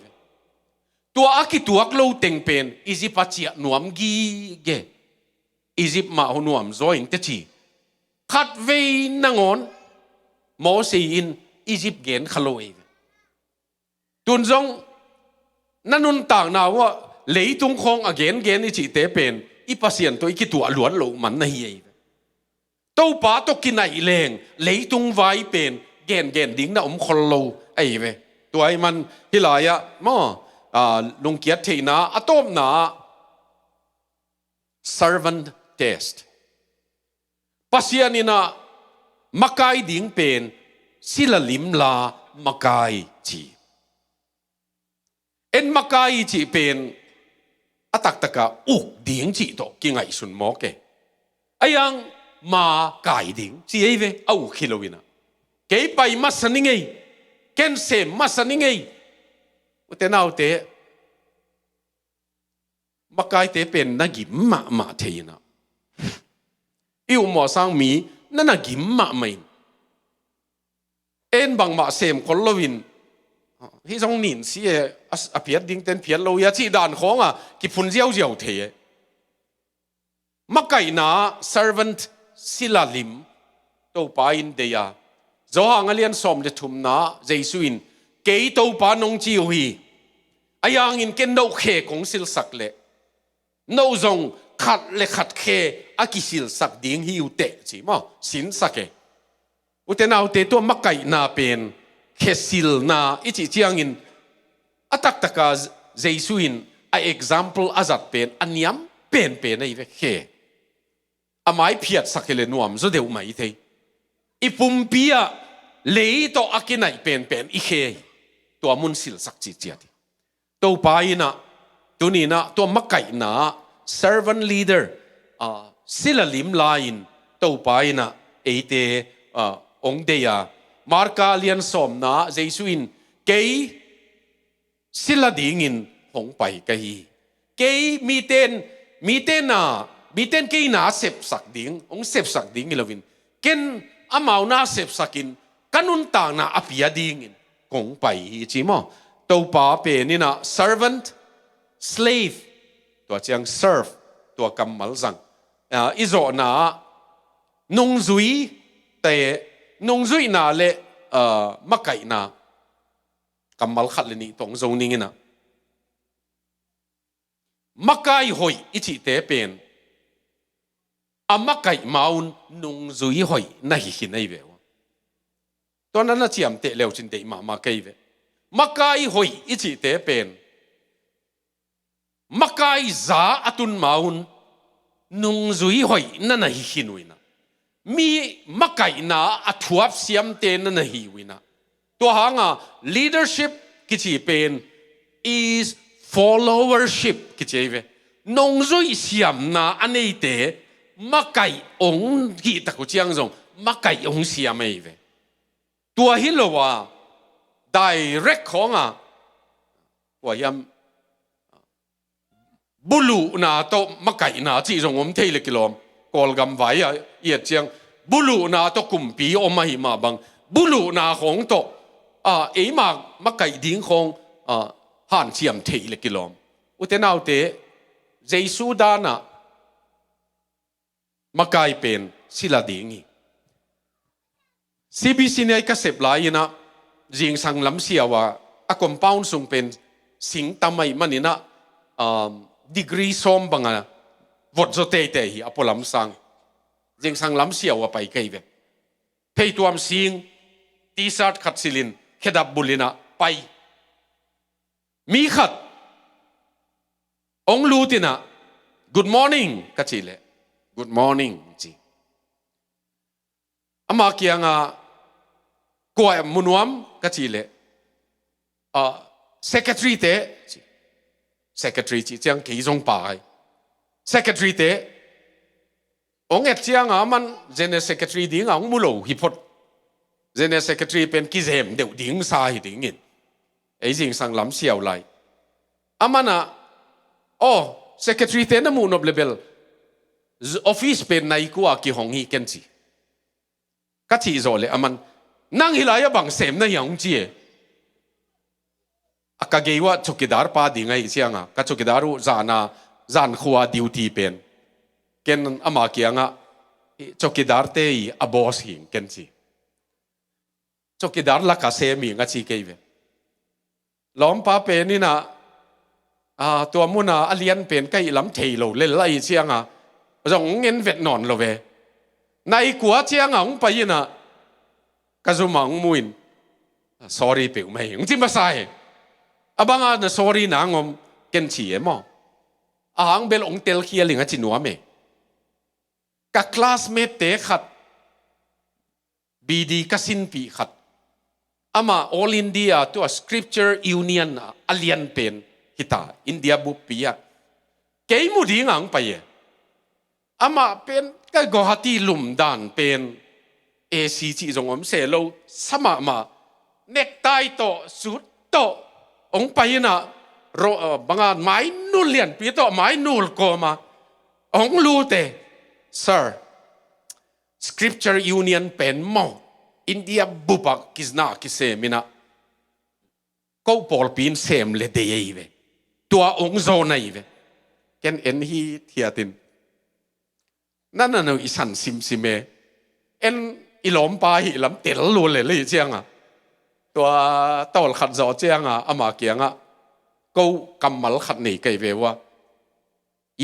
S1: tua akituak lo tengpen izipachia nuam gi ge izip ma hunuam zoin te chi khat ve nangon mo se in izip gen khaloe tunjong nanun tang na wa leitung khong again gen ichi te pen i pasien to iki tu luan lo man na hi to pa to kinai leng leitung vai pen gen ding na khol lo ai ve to ai man hilaya mo lung kiat theina atom na servant test pasianina makai ding pen sila limla makai chi en makai chi pen atak taka ding chi to kingai sun mo ke ayang ma kai ding chi ei ve au khilowina ke pai masaningei ken se masaningei utenau te makai te pen na gim ma theina iu mo sang mi na gim ma main en bang ma sem kolowin hi jong nin si a piat ding ten piat lo ya chi dan khong ki phun jiao jiao the makai na servant silalim to pa in de ya zo hang alian som le thum na jesuin ke to pa nong chi hi ayang in ken no khe kong sil sak le no zong khat le khat khe akisil sak ding hi u te chi mo sin sake utenau te to makai na pen khesil na ichi chiang in atak taka jesuin a example azat pen aniam pen nei ve khe amai phiat sakele nuam zo deu mai the ipumpia lei to akinai pen i khe to amun sil sak chi chiati to paina tunina to makai na servant leader silalim line to paina eite ong deya marka lian som na jesuin kei silading in hong pai kai kei miten kei na sep sak ding ong sep sak ding ilovin ken amau na sep sakin kanun ta na apia ding in kong pai hi chi mo to pa pe ni na servant slave to chiang serve to kamal zang izo na nung zui te nung zui na le makai na kamal khat le ni tong zo ning ina makai hoi ichi te pen amakai maun nung zui hoi na hi hinai ve to na na chiam te leo chin te ma kai ve makai hoi ichi te pen makai za atun maun nung zui hoi na hi hinuina mi makai na athuap siam te na hi wina to hanga leadership kichi pen is followership kichi ve nong zui siam na anei te makai ong ki taku chiang zong makai ong siam ei ve tua hilowa direct khonga wayam bulu na to makai na chi zong om thei le kilom kol gam vai ya chiang bulu na to kumpi o mai ma bang bulu na khong to e ma kai ding khong han chiam thei le kilom utenau te jesu dana makai pen sila dingi cbc nei ka sep lai na jing sang lam siawa a compound sung pen sing tamai manina degree som banga vot zo te hi apolam sang jing sang lam siawa pai kai ve pei tuam sing t-shirt khat silin khedap bulina pai mi khat ong lutina good morning kachile good morning chi ama kianga ko munuam kachile secretary te secretary chi chang ki jong pai secretary te ong et chiang man general secretary ding ang mulo hipot general secretary pen ki zem deu ding sa hi ding in ei jing sang lam siaw lai amana secretary te na mu nob level office pen nai ku a ki hong hi ken chi ka chi zo le aman nang hilaya bang sem na yang chi akageiwa chokidar pa dingai chianga ka chokidaru zan khuwa duty pen ken ama kianga chokidar te a boss hin ken chi chokidar la ka se mi nga chi keive lom pa pe ni na ตัวมุนาอเลียนเป็นใกล้ลำเทโลเล่นไล่เชียงรองเงินเวทนอนโลเวในกัวเชียงไปนะกระซุมังมุน sorry เปล่าไม่งจิมาใส่บางอัน sorry นางมเกินฉีมั้งหางเบลองเตลเคียลิงจินัวเมกับคลาสเมทเตะขัดบีดีกัสินปีขัดมา all India ตัว scripture union อเลียนเป็นฮิตาอินเดียบุปผีเกี่ยมุดีงังไปมาเป็นก็กอตีลุมดานเป็นเอซีจีจงอมเสโลสมาเน็กไตโตสุดโตองไปนะโรบางอันไม้นูเลียนปีโตไม้นูลโกมาองลูเต sir scripture union เป็นมออินเดียบุปกิสนากิเซมินะก็ปอลปีนเซมเลเดียเวตัวองโซนายเวเกันเอ็นฮีเทียตินนั่นน่ะอิสันซิมซิเมเอ็นอิลอมปาฮิลำเตลลูเลยเลยเจียงตัวตอลขัดจอเจียงอามาเกียงก็กำมัลขัดนี่ไกเวว่า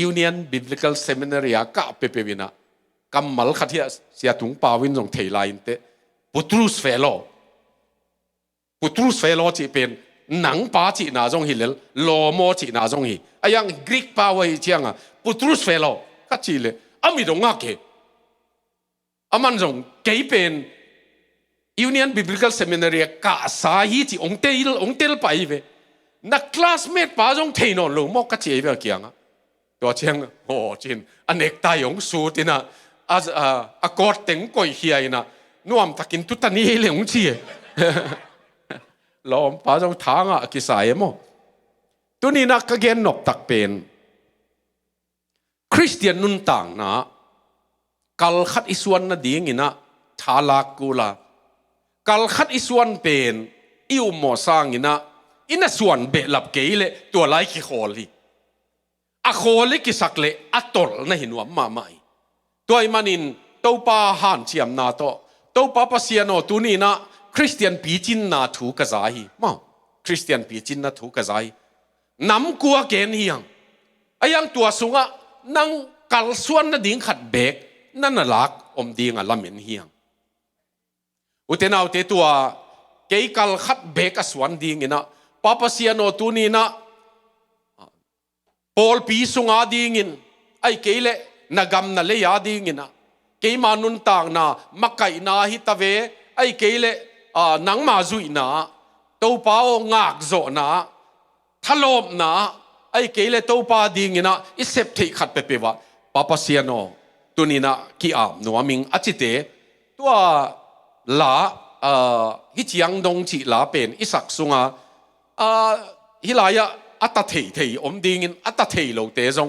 S1: Union Biblical Seminary ก็เปเปวินะกำมัลขัดที่เสียถุงปาวินจงเทลายน์เตปุตรุสเฟโลจีเป็นหนังป้าจีน่าจงฮิเลโลโมจีน่าจงฮิยังกรีกป้าไว้เจียงปุตรุสเฟโลก็จีเลยมีตรงงั้นเกมันจงเกยเป็น Union Biblical Seminary กะสาฮีจีองเตลไปเวนักคลาสเมทป้าจงเทนอนลงมอกก็จีเวเกียงตัวเชียงโอ้จินอันเอกตายองสูตินะกอดเต็งก่อยเฮียนะนุ่มตะกินตุตันนี่เลยองจีลอมป้าจงทางกิสายมั้งตัวนี้นักก็เกณฑ์นกตักเป็นคริสเตียนนุนต่างนะกัลขัดอิสวนนะดีงี้นะทาลากูลากัลขัดอิสวนเป็นอิวโมสางงี้นะอินะส่วนเบลับเกยเลตัวไลคิโคลีโคลีกิสักเลอัตตลนะหินว่ามาไม่ตัวไอ้มันินตัวป้าหันเชียมนาโตตัวป้าปัสยาโนตัวนี้นะคริสเตียนปีจินนาถูกกระจายมาคริสเตียนปีจินนาถูกกระจายน้ำกัวเกณฑ์เฮียงยังตัวสูงนั่งกัลส่วนนั่นดิ่งขัดเบกนั่นน่ะลักดิ่งลำเห็นเฮียงอุตเนาเตตัวเกี่ยกัลขัดเบกส่วนดิ่งนะป้าปัสยาโนตัวนี้นะปอลปีสุงอาดิ่งไอ้เกี่ยเลนักกำนั่นเลยอาดิ่งนะเกี่ยมานุนต่างนะมักไก่นาฮิตาเวไอ้เกี่ยเลนังมาจุยนะตัวป้างักโจนะทะลมนะไอ้เกี่ยเลตัวป้าดิ่งนะอิเซปติขัดเปเปวะป้าปัสยาโนตัวนี้นะกี่นัวมิงอจิเตตัวลาฮิจยังดงจิลาเป็นอิสักสุงฮิลายะอัตเทดิ่งอัตเทโลเตจง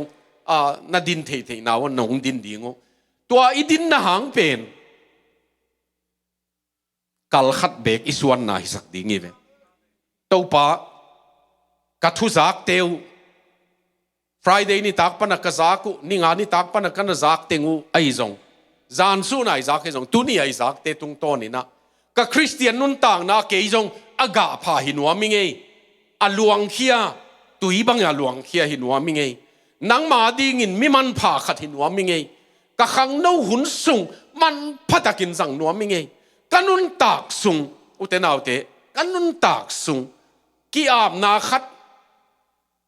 S1: นาดินเทนาวันนงดินดิ่งตัวอีดินนะหางเป็นกัลขัดเบกอิสวนนาฮิสักดิ่งเวตัวป้ากัทุจักเตียว Friday นี่ตักปนักกะจักนี่งานนี่ตักปนักกันจักเต็งูไอจงจานสู้นายจักไอจงตุนี่ไอจักเตตุงโตนี่นะก็คริสเตียนนุนต่างนะเกยจงอากาพาหินวมิงเออลวงเขียตุยบังอลวงเขียหินวมิงเอนังมาดีงินมิมันพาขัดหินวมิงเอก็ขังโนหุนสุงมันพัดกินสังนัวมิงเอกันนุนตากสุงอุเตนาวเตกันนุนตากสุงกีอาบนาขัด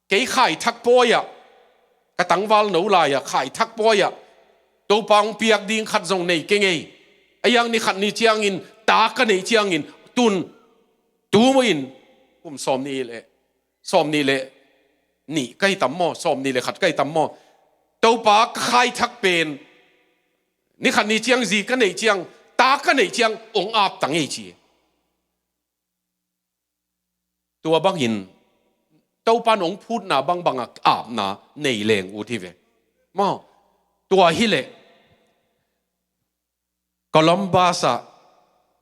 S1: เกยไข่ทักโปยะกระตังวาลหนูลายขายทักปอยตัวปังเปียกดิ่งขัดจงในเก่งไอ้ยังนี่ขัดนี่เชียงอินตากันนี่เชียงอินตุนตูมินผมซ้อมนี่เลยนี่ใกล้ตำหม้อซ้อมนี่เลยขัดใกล้ตำหม้อตัวปากขายทักเป็นนี่ขัดนี่เชียงจีกันนี่เชียงตากันนี่เชียงองอาบตั้งไอจีตัวบังอินตัวปานองพูดนาบังอาบนาในแรงอุทิเวมาตัวฮิเลโคลัมบัส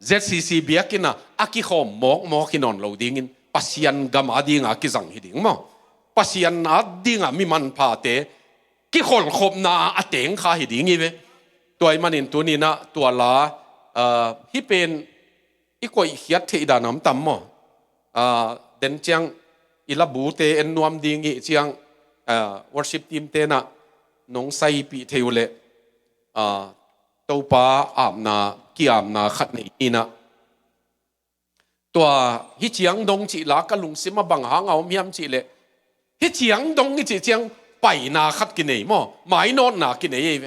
S1: ZCC เบียกินะอากิขอมอกกินอนเราดิ่งปัสยันกามาดิ่งอากิจังฮิดิ่งมาปัสยันนาดิ่งมีมันพาเตกิขอลขบนาอเตงข้าฮิดิ่งอีเวตัวไอ้มันอินตัวนี้นะตัวลาฮิเป็นอีกว่าเขียดที่ดานน้ำต่ำมาเดินเจียง อิลาบูเตเอ็นนวมดิงอีเจียงworship team เตนะน้องไซปีเทวเลตัวป้าอาบนากี่อาบนาขัดนี่นะตัวฮิเจียงดงจีลากะลุงซิมาบังหางเอาเมียมจีเลฮิเจียงดงนี่จีเจียงไปนาขัดกินเองมั้งไม่นอนนากินเอง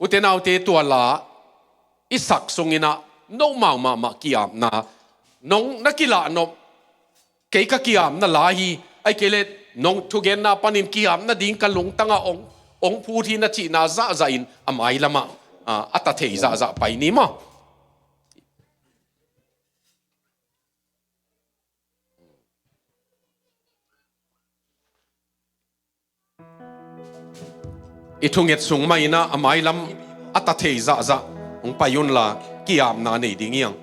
S1: อุเทนเอาเตตัวละอิสักสงินะน้องมากี่อาบนาน้องนักกีฬานบเกี่ยกับกี่อาบนาลาฮีไอเกเลน้องทุกเย็นนาปันินกี่อาบนาดิ้งกันลุงตั้งองพูดที่นัจีนาซาซาอินอามายละมาอัตเทซาไปนี่มั้งอีทุ่งเอ็ดสูงไม่นะอามายลำอัตเทซาองไปยุนละกี่อาบนาในดิ้งยัง